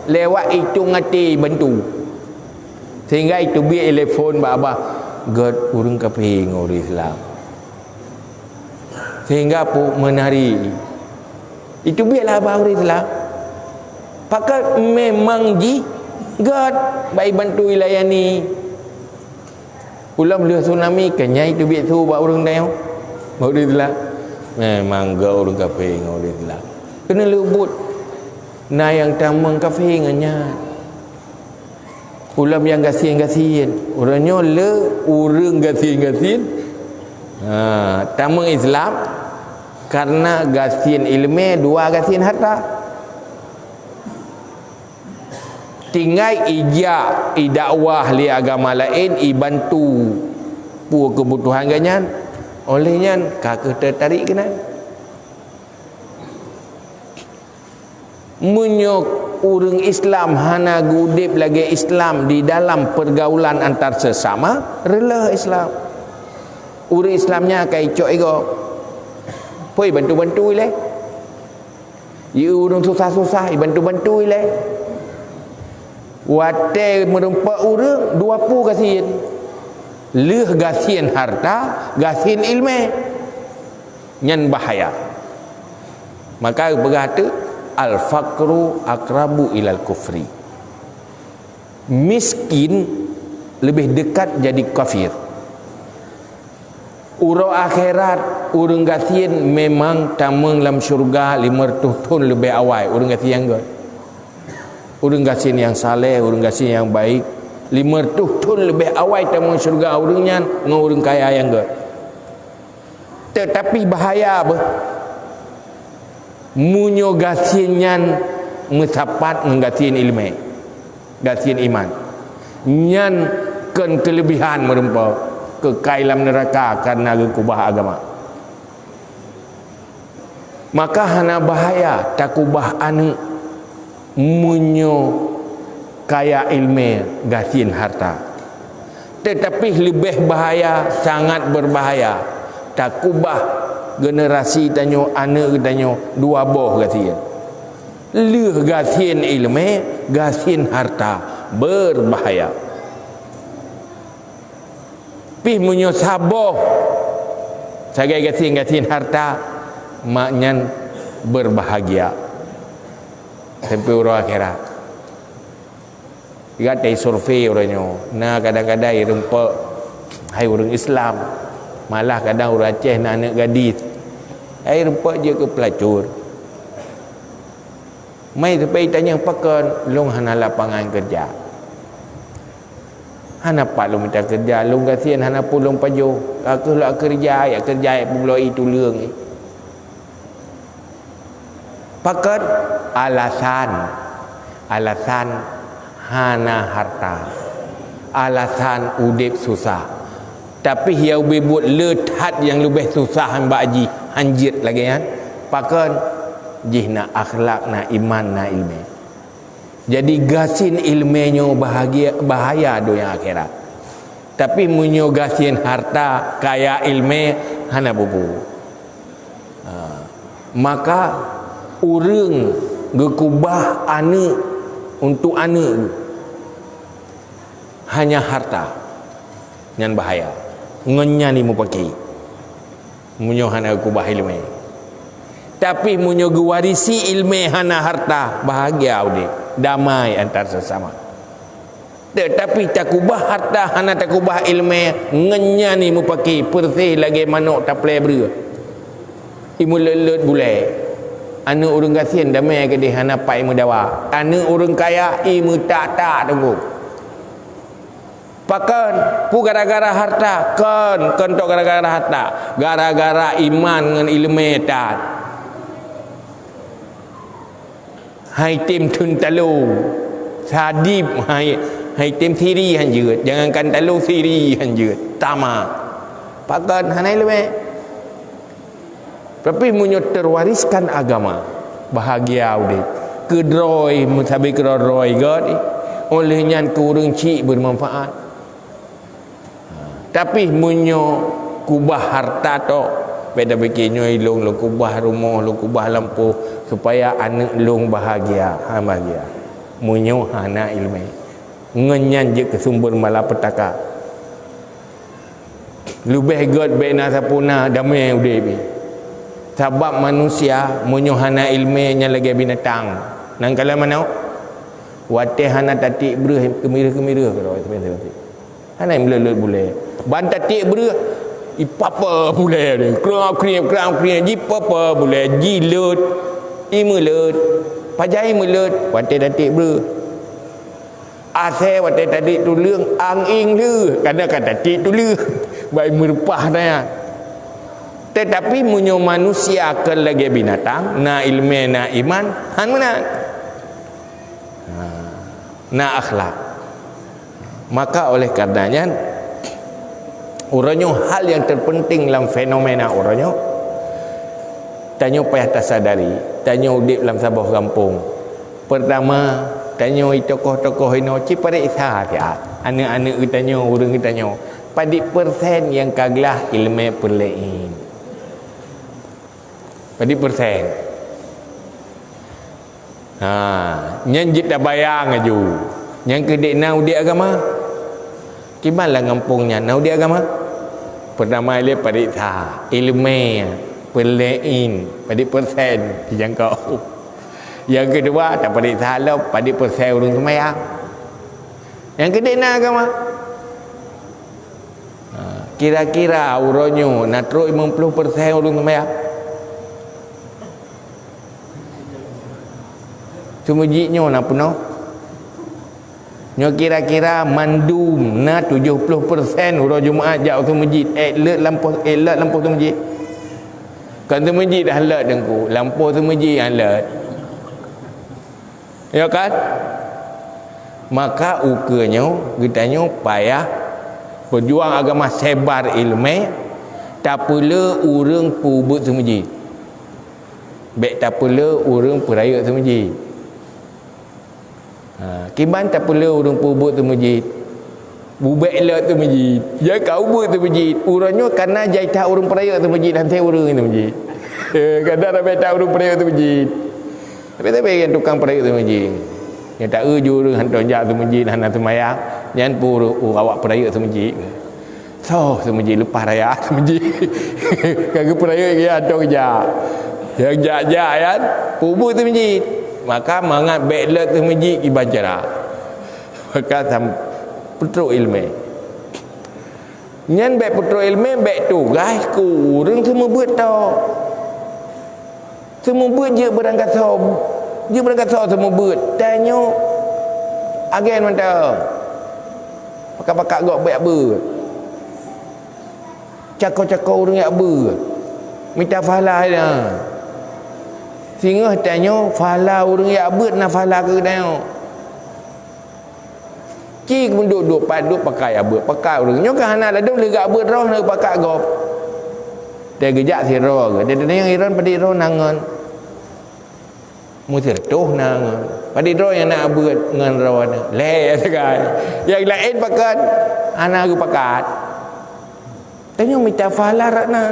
lewat itu ngati bantu sehingga itu biar telefon baba god urang kaping orang Islam sehingga pu menari itu biarlah orang Islam pakai memang ji god baik bantu ilayani ulam lihat tsunami kenyai itu biar tu buat orang dah orang Islam memang gak orang kafir dengan orang Islam kena lebut na yang tamang kafir dengan ulam yang gasin-gasin orangnya le orang gasin-gasin tamang Islam karena gasin ilmu dua gasin harta tinggal ijak idakwah li agama lain ibantu pu kebutuhan ganyan olehnya kakak tertarik kena menyok urang Islam hana gudip lagi Islam di dalam pergaulan antar sesama rela Islam urang Islamnya kayak cok ego poi bantu-bantu ile you urang susah-susah bantu-bantu ile wate merempak urang 20 kasihin leh gasin harta gasin ilmu nyan bahaya maka berkata al faqru akrabu ilal kufri miskin lebih dekat jadi kafir urang akhirat urang gasin memang tamang dalam syurga 500 tahun lebih awal urang gasin yang god urang gasin yang saleh urang gasin yang baik 500 tahun lebih awal tamu syurga orangnya dengan orang kaya yang god. Tetapi bahaya apa? Munyo gasinyan mesapat nggasin ilmu, gasin iman. Nyan ken kelebihan merempa kekailam neraka karena gekubah agama. Maka hana bahaya takubah anu munyo kaya ilmu gasin harta. Tetapi lebih bahaya, sangat berbahaya takubah generasi tanyo anak tanyo dua boh gasin leh gasin ilmu gasin harta berbahaya pih munyo saboh sagai gasin harta maknya berbahagia sampai urang akhirat. Gatai survei orangnya. Nah kadang-kadang rempak hai orang Islam. Malah kadang orang Aceh nak anak gadis. Hai rempak je ke pelacur. mai sampai tanya pakan long hana lapangan kerja. Hana pak long minta kerja, long kasihan hana pulong pajo. Aku lah kerja, ya kerja pula itu leung. Pakat alasan hana harta. Alasan udip susah. Tapi hiau bebut letat yang lebih susah hamba haji anjir lagi kan. Pakan jihna akhlak na iman na ilmu. Jadi gasin ilmunya bahaya dunia akhirat. Tapi munyo gasin harta kaya ilmu hana bubu. Maka urang gekubah anak untuk anak hanya harta yang bahaya. Ngenya ni mupaki. Munyo hana gekubah ilmu. Tapi munyo gewarisi ilmu hana harta bahagia udik. Damai antar sesama. Tetapi takubah harta hana takubah ilmu ngenya ni mupaki persih lagi manuk taplai bera. Imu lelut bulai. Anu urang kasihan damai ke dia hana pai mu dawa. Anu urang kaya imu tak tunggu. Pakan pu gara-gara harta kan tok gara-gara harta. Gara-gara iman dengan ilmu tak. Hai tim tun talu sadib hai tim siri hanjut jangankan talu siri hanjut tama pakan hanai leme tapi munyo terwariskan agama bahagia udik kedroi mutabi kedroi god olehnya kurang cik bermanfaat tapi munyo kubah harta tok beda bikinnya ilung lu kubah rumah lu kubah lampu supaya anak long bahagia bahagia munyo hana ilmu ngenyan je ke sumber malapetaka lebih god bena sapuna damai udebi sebab manusia munyo hana ilmu nya lagi binatang nang kala mana wate hana tatik ber kemira-kemira kalau sebenarnya hana melelut boleh ban tatik ber ipapa boleh dia kerang kriam jipapa boleh jilut imulut pajai mulut wate datik ber ase wate tadi tu leung ang ing le kadang-kadang datik tu le bai merpah dah tetapi munyo manusia ke lagi binatang na ilmu na iman han mana na akhlak maka oleh karenanya uranyo hal yang terpenting dalam fenomena uranyo tanyo payah tersadari tanyo udip dalam sebuah kampung pertama tanyo tokoh-tokoh ino cipare isa dia anak-anak tanyo urang tanyo padik persen yang kaglah ilmu perlein padik persen nyanjit dah bayang aju yang kedek na udik agama kimalah kampungnya na udik agama pertama dia padik sa ilmu perlein padik persen dijangkau yang kedua tak padik salah padik persen urang semayang yang kedua nak agama kira-kira uronyo nak terus 50% urang semayang cuma jiknya nak penuh nyo kira-kira mandum na 70% urang Jumaat jak tu masjid elok lampu tu masjid kan tu masjid dah alert dengku lampu tu masjid alert ya kan maka ukanya kitanya payah berjuang agama sebar ilmu tak pula urang pubut tu masjid baik tak pula urang peraya tu masjid kiban tak pula urang pubut tu masjid bubek elok tu masjid ya kau buat tu masjid urangnya karena jaita urang peraya tu masjid dan saya urang tu masjid kadang dah beta urang peraya tu masjid tapi yang tukang peraya tu masjid yang tak urang hantar jak tu masjid hana semayang jangan pura awak peraya tu masjid so tu masjid lepas raya tu masjid kagak peraya dia hantar jak yang jak-jak kan pubut tu masjid maka mangat backlog tu masjid ibajarah maka putruk ilmu nyan baik putruk ilmu baik tu guys kurang semua buat tau semua buat je berangkat sob dia berkata semua beut tanya agen mantau pakak-pakak gok baik beut cakau-cakau orang yak beut minta falah dia sehingga tanya falah orang yak beut na falah ke tanya cik duduk paduk pakai yak beut pakai orang nyokan anak ladung legak beut roh nak pakak gop dia gejak si roh dia yang iran pada roh nangan mesti tuh nangan pada roh yang nak beut ngan roh le sekali yang lain pakat anak aku pakat tanya minta falah rakna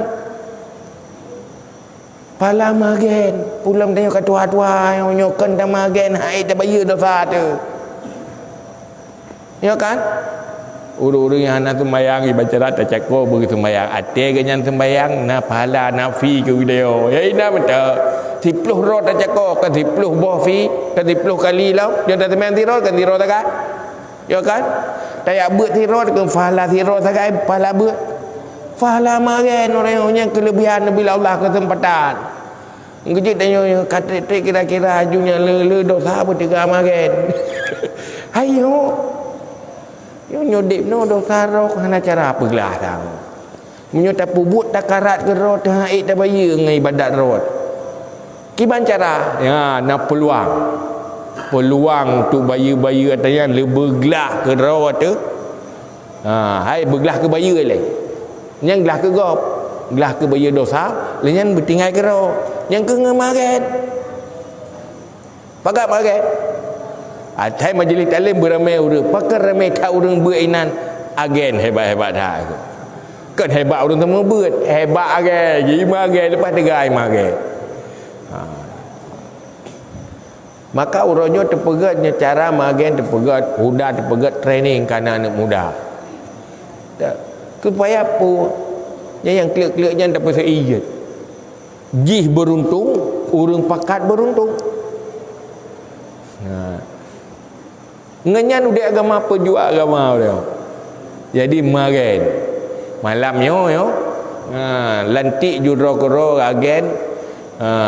falah magen pulang tanya kat tua-tua yang nyokan dah magen hai tak bayar dosa tu ya kan urus-urus yang anak sembayang baca rata cakap begitu sembayang ate ganyan sembayang na pahala na fi ke video ya ina betul 10 roh tak cakap ke 10 boh fi ke 10 kali lau dia dah temen tiro kan tiro tak ya kan tak beut tiro ke pahala tiro tak pahala beut pahala magen orang yang kelebihan bila Allah kesempatan ngejit tanya kata kira-kira ajunya le dosa apa tiga magen ayo yo nyodip no dosa roh hana cara apa gelah tang menyo tak pubut tak karat ke roh dah aik tak bayar ngai ibadat roh kiban cara ya nak peluang tu bayar atanya le bergelah ke roh tu hai bergelah ke bayar le yang gelah ke gop gelah ke bayar dosa lenyan bertinggal ke roh yang ke ngemaget pakat maget atai majlis taklim beramai orang pakar ramai tak orang berinan agen hebat-hebat dah kan hebat orang semua beut hebat agen gima agen lepas tegai magen maka uronyo terpegatnya cara magen terpegat muda terpegat training kerana anak muda tak supaya apa yang klik-kliknya tak pasal ijat jih beruntung orang pakat beruntung ngenyan udah agama apa juga agama dia jadi magen malam yo lantik judro koro agen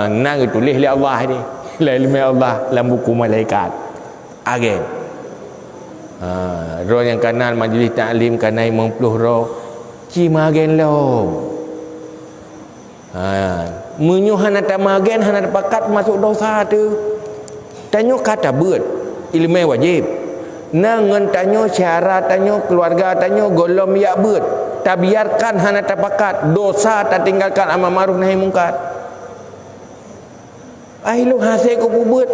nang tulis oleh Allah ni ilmu Allah dalam buku malaikat agen roh yang kenal majlis taklim kanai 50 roh ci magen lo menyuh hana ta magen hana pakat masuk dosa tu tanya kata beut ilmu wajib nangan tanyo syarat tanyo keluarga tanyo golom yak beut tak biarkan hana tapakat dosa tak tinggalkan amar ma'ruf nahi mungkar lu hasil ku beut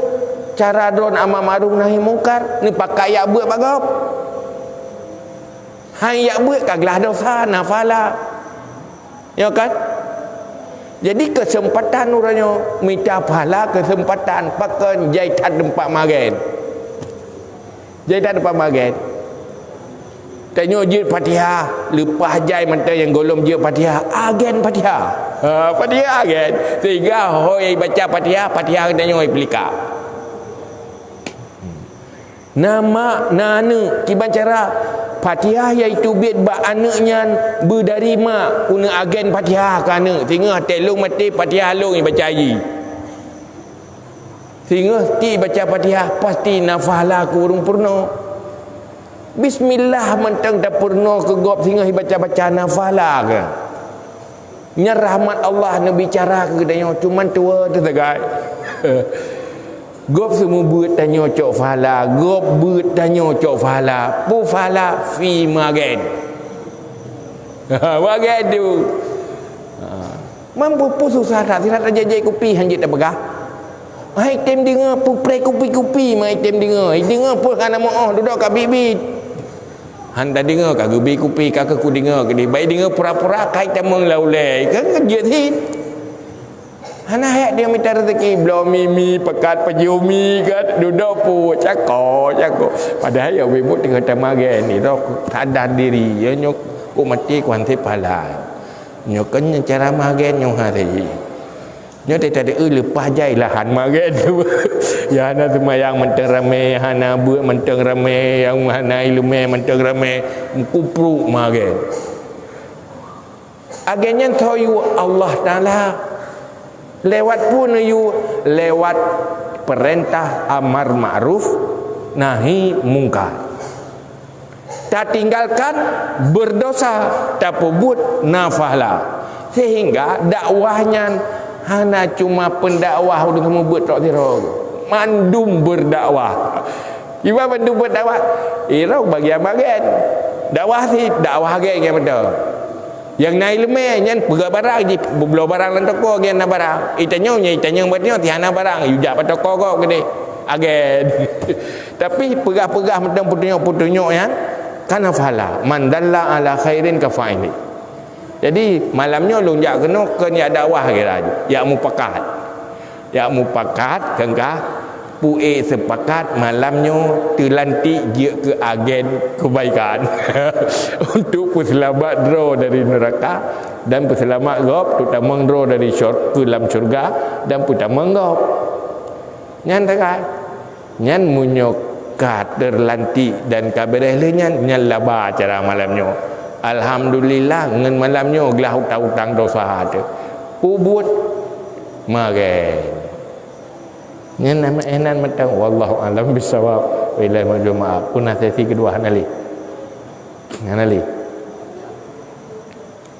cara dron amar ma'ruf nahi mungkar ni pakai yak beut bagap hang yak beut kaglah dosa nafala ya kan jadi kesempatan uranyo minta pahala kesempatan pakai jaitan tempat magen jadi tak ada pemagen tanya jid Fatihah lepas jai mentah yang golong jid Fatihah agen Fatihah Fatihah agen sehingga hoi baca Fatihah tanya hoi pelika nama nana kiban cara Fatihah iaitu biat ba anaknya berdarima guna agen Fatihah ke anak sehingga telung mati Fatihah long baca haji sehingga ti baca Fatihah pasti nafalah kurung purno bismillah mentang dah purno ke gop sehingga baca nafalah ke nya rahmat Allah nak bicara ke dia cuman tua tu tegai gop semua buat tanya cok fahala gop buat tanya cok fahala pu fahala fi magen magen tu mampu pu susah tak tidak jajai kopi hang tak pegah hai tem dengar pu pre kopi mai tem dengar pun kana moh duduk kat bibit handa dengar kat gebi kopi kat ku dengar ke dia baik dengar pura-pura kai temang laulai kan kerja tin hana hak dia minta rezeki blo mimi pekat pejumi kan duduk pu cakok padahal ya wibut dengan tamagen ni rok sadar diri ya nyok ku mati ku hanti pala nyokan cara magen nyong hari nyo tak ada lepas jai lahan magen tu ya hana semayang menteng rame hana buat menteng rame yang hana ilmu menteng rame kupru magen agennya tahu Allah Taala lewat pun you lewat perintah amar ma'ruf nahi mungkar. Tak tinggalkan berdosa, tak pebut nafahlah. Sehingga dakwahnya hana cuma pendakwah udah kamu buat tak tira. Mandum berdakwah. Gimana mandum berdakwah? Irau bagian-bagian. Dakwah si dakwah gay yang betul. Yang naik lemah nyan pegak barang je belah barang lan toko gen na barang. Itanya buatnya tiana barang. Ujak pa toko kok gede. Agen. Tapi pegah-pegah macam putunyok-putunyok ya. Kana fala man dalla ala khairin ka fa'ili. Jadi malamnya long jak kena ke ni dakwah kira ya mupakat. Ya mupakat kengkah pu'e sepakat malamnya terlantik dia ke agen kebaikan untuk perselamat draw dari neraka dan perselamat gop terutama draw dari ke dalam syurga dan pertama gop nyan takai nyan munyokat terlantik dan kabarehnya nyan laba cara malamnya. Alhamdulillah ngan malamnya gelah hutang-hutang dosa ada pubut magen nyan nama enan matang wallahu alam bisawab wa ilaihi marji'un. Maaf punah sesi kedua hanali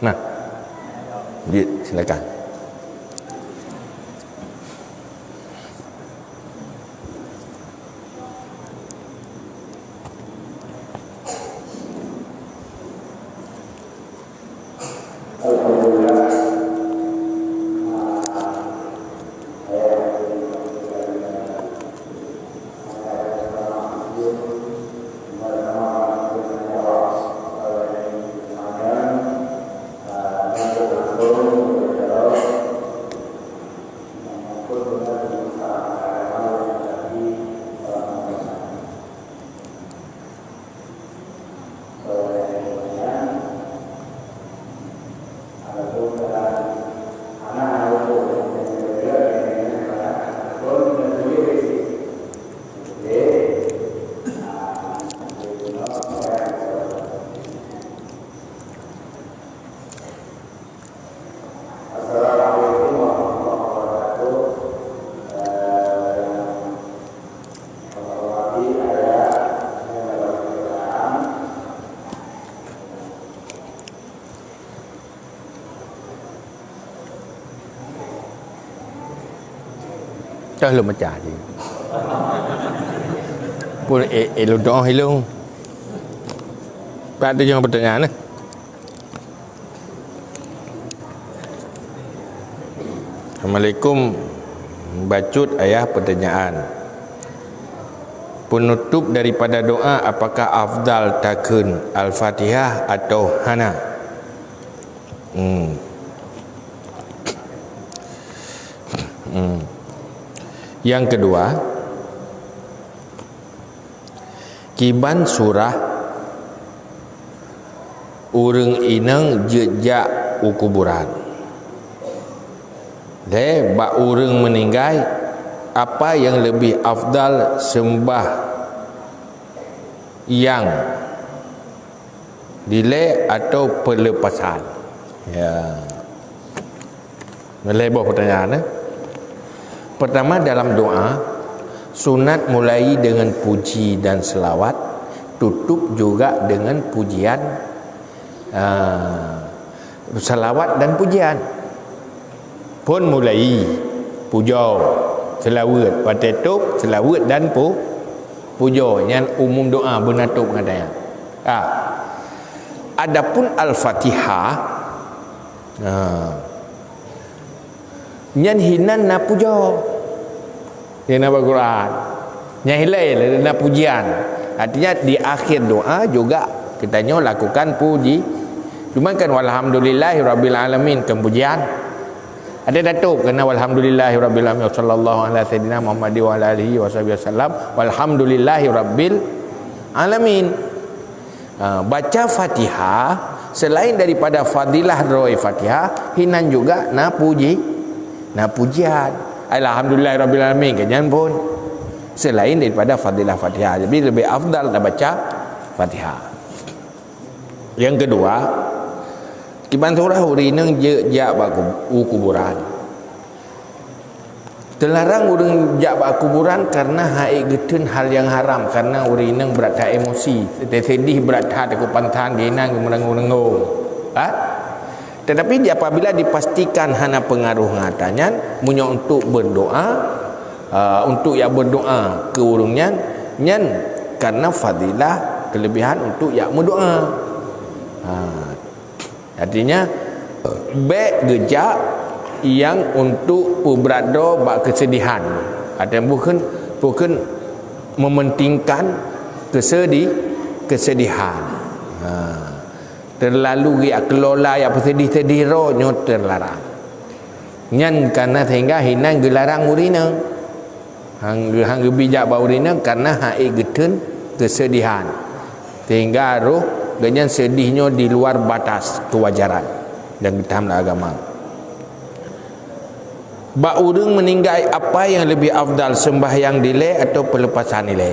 nah silakan. Dah lu macam ni. Pun lu doa hilang. Pak ada yang pertanyaan ni. Assalamualaikum. Bacut ayah pertanyaan. Penutup daripada doa apakah afdal takun Al-Fatihah atau hana? Yang kedua, kiban surah urang inang jejak ukuburan. Le ba urang meninggal, apa yang lebih afdal sembah yang dile atau pelepasan? Ya. Melebar pertanyaan. Pertama dalam doa sunat mulai dengan puji dan selawat, tutup juga dengan pujian, selawat dan pujian. Pun mulai puja, selawat, patutub, selawat dan puja. Yang umum doa benatuk katanya. Adapun Al-Fatihah, nyan hinan na puja yang nama Quran nyan hilai na pujian. Artinya di akhir doa juga kitanya lakukan puji. Cuma kan walhamdulillahi rabbil alamin kan pujian. Ada datuk kena walhamdulillahi rabbil alamin sallallahu ala sayyidina Muhammad wa ala alihi wasallam walhamdulillahi rabbil alamin. Baca Fatihah selain daripada fadilah doa Fatihah, hinan juga na puji, na pujian. Alhamdulillah rabbil alamin kenyan pun selain daripada fadilah Fatihah. Jadi lebih afdal dah baca Fatihah. Yang kedua, kiban surah urinang je baku kuburan. Terlarang orang jak bak kuburan karena haik getun hal yang haram, karena orang nang berat emosi, sedih berat hati ku pantan genang menengung-nengung. Tetapi apabila dipastikan hana pengaruh ngatanya munya untuk berdoa, untuk ya berdoa ke urungnya nyan karena fadilah kelebihan untuk ya berdoa. Artinya baik gejak yang untuk berada bak kesedihan, ada bukan mementingkan kesedihan. Terlalu dia kelola yang bersedih-sedih rohnya terlarang. Nyan karena sehingga hinan gelarang urina. Hang bijak ba urina karena haik getun kesedihan. Sehingga roh ganyan sedihnya di luar batas kewajaran dan dalam agama. Ba urang meninggal apa yang lebih afdal, sembahyang dile atau pelepasan dile?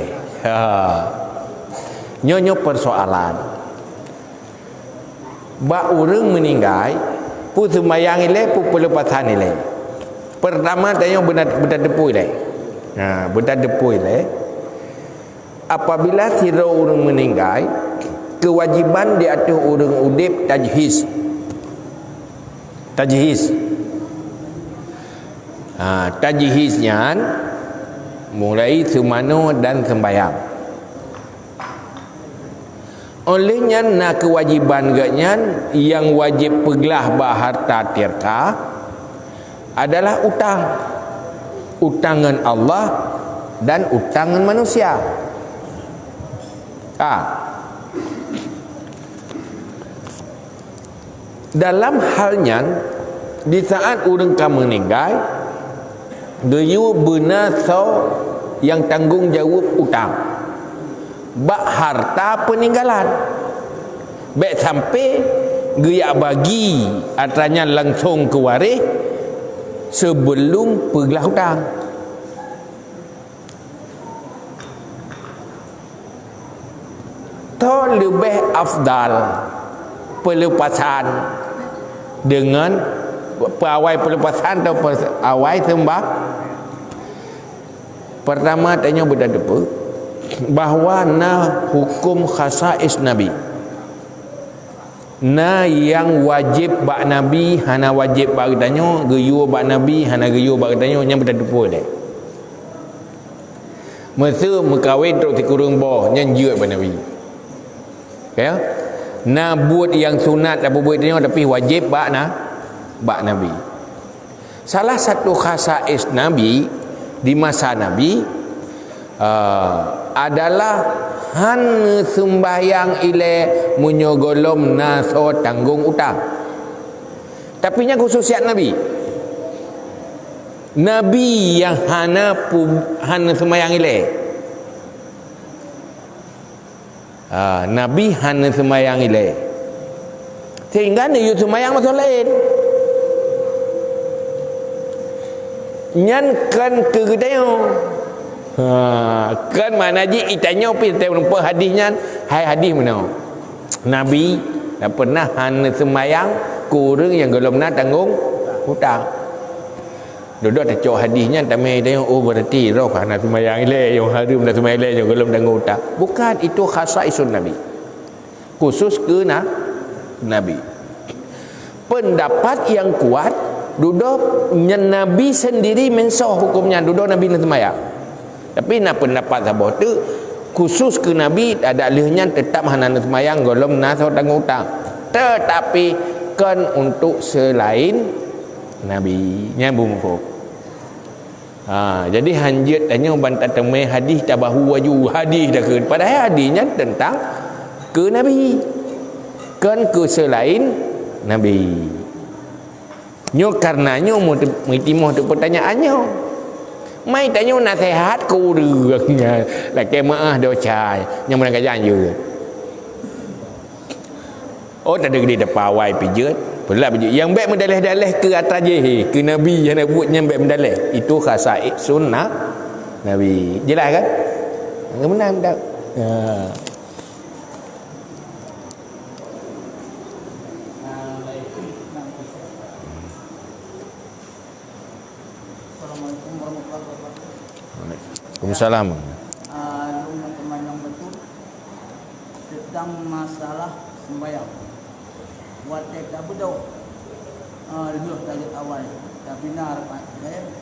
Nyonya persoalan. Ba urang meninggal pu sembahyang dile pu pelepasan dile. Pertama tanya benar depui le. Benar depui le. Apabila sira urang meninggal, kewajiban di atas urang udip tajhiz. Tajhiznya mulai semano dan sembahyang. Olehnya na kewajiban ganyan yang wajib pegelah harta tirka adalah utang. Utangan Allah dan utangan manusia. Dalam halnya di saat orang kamu meninggal, geyu benar so yang tanggung jawab utang bak harta peninggalan, baik sampai geyak bagi artinya langsung ke waris sebelum pegelah hutang. To lebih afdal pelepasan dengan pawai pelepasan atau awai sembah. Pertama tanya berdepa bahawa hukum khasais Nabi, yang wajib bak Nabi hana wajib bak tanya, geyu bak Nabi hana geyu bak tanya, yang berdepa le. Masa mekawin tok tikurung boh yang jeut bak Nabi. Ya. Buat yang sunat apa buat tanya tapi wajib bak Nabi. Salah satu khasais Nabi di masa Nabi adalah han sembahyang ile munyogolom naso tanggung utang. Tapi nya khususiat Nabi. Nabi yang hana sembahyang ile. Nabi hana sembahyang ile. Sehingga dia sembahyang masa lain. Nyan kan kegedayo. Kan mana ji itanya pi tempo hadisnya, hai hadis mana? Nabi dah pernah hana sembahyang kurang yang gelom nak tanggung hutang. Duduk tak cok hadisnya tamai dia berarti roh hana sembahyang ile yang harum dah sembahyang ile yang gelom tanggung hutang. Bukan, itu khasaisun Nabi. Khusus ke Nabi. Pendapat yang kuat duduk Nabi sendiri mensoh hukumnya duduk Nabi nak sembahyang. Tapi nak pendapat sahabat tu khusus ke Nabi ada alihnya tetap hana sembahyang golom nasau tanggung hutang. Tetapi kan untuk selain Nabi nya bumfu. Jadi hanjut tanya bantah temai hadis tabahu waju hadis dah ke. Padahal hadisnya tentang ke Nabi. Kan ke selain Nabi. Nyo karenanya mengitimuh tu pertanyaannya. Mai tanya nasihat ku derangnya. Laki maah dosa. Yang mana kajian juga. Oh tak ada gede pawai pijat. Pelak pijat. Yang baik mendalih-dalih ke atas je. Ke Nabi yang nak buat yang baik mendalih. Itu khasait sunnah Nabi. Jelas kan? Benar tak? Assalamualaikum warahmatullahi Waalaikumsalam. Teman-teman yang betul tentang masalah sembahyang. Waktu tak berdoa, lihat tajud awal. Tapi nak pakai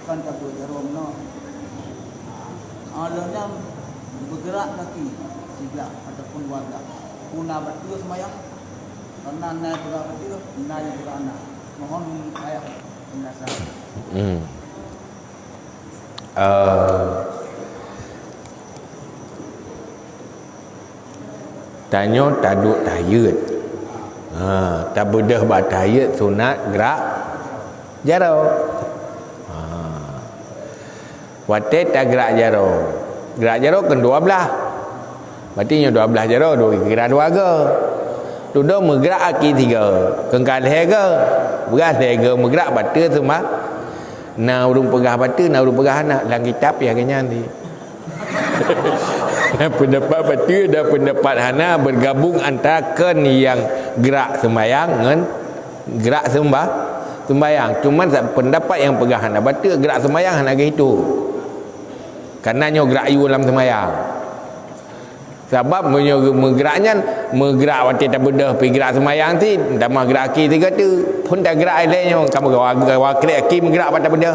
kan tak berjarum no. Alurnya bergerak kaki sebelah ataupun warga. Puna betul sembahyang. Karena naik bergerak betul, naik bergerak anak. Mohon ayah penjelasan. Tanya taduk tahiyat. Tak bedah buat tahiyat sunat gerak jaro. Waktu tak gerak jaro. Gerak jaro kan 12. Berarti nya 12 jaro, kira 2 ke. Duduk menggerak kaki 3. Kengkal ke. Beras ke menggerak batu semua. Na urung pegah batu, na urung pegah anak dalam kitab ya kenya nanti. Pendapat batu dan pendapat hana bergabung antara ken yang gerak sembahyang dengan gerak sembahyang. Cuma pendapat yang pegah hana batu gerak sembahyang hana gitu. Karena nyo gerak yu dalam sembahyang. Sebab menggerak waktu tak bedah pergi gerak sembahyang ti tak mah gerak kaki 3 tu pun tak gerak lainnya kamu gawa kaki menggerak pada bedah.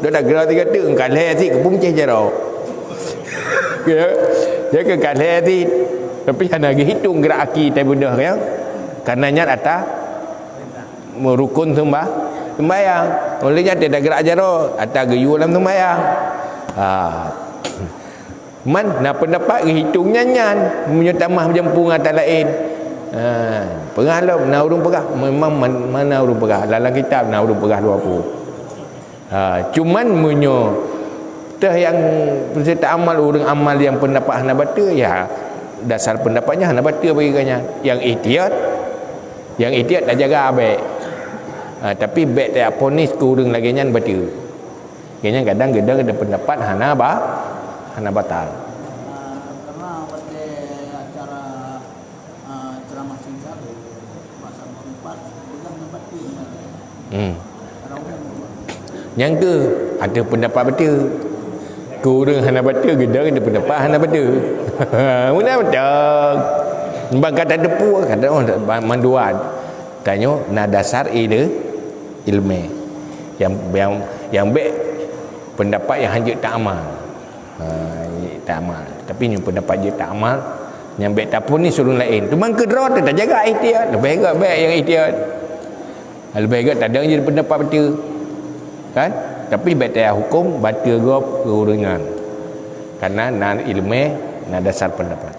Dia dah gerak 3 tu engkau leh ti kepuncih jaro. Ya ke kalih ti tapi hana hitung gerak kaki tak bedah ya. Karenanya atas merukun sembahyang. Olehnya dia dah gerak jaro atas geyu dalam sembahyang. Man nak pendapat hitung nyanyan menyetamah jempung atas lain. Pegah lah nak urung pegah memang mana urung pegah dalam kitab nak urung pegah 20. Cuman menyo teh yang peserta amal urang amal yang pendapat hana bata ya dasar pendapatnya hana bata bagi kanya yang ihtiyat dah jaga baik. Tapi baik tak ponis ke urang lagi nyan bata. Kanya kadang-kadang ada pendapat hana batal. Karena pada acara ceramah singkat pasal 4 pegang tempat tu. Yang ke ada pendapat betul. Kurang hana baca gedang ada pendapat hana baca. Mana betul. Bang kata depu kata manduan. Tanya na dasar ilmu. Yang baik pendapat yang hanya tak amal. Tak amal. Tapi ni pendapat je tak amal. Yang baik tak pun ni suruh lain. Tu bang kedra tak jaga ikhtiar. Lebih baik yang ikhtiar. Lebih baik tak ada je pendapat betul. Kan? Tapi baik hukum batal gop keurangan. Karena nan ilmu na dasar pendapat.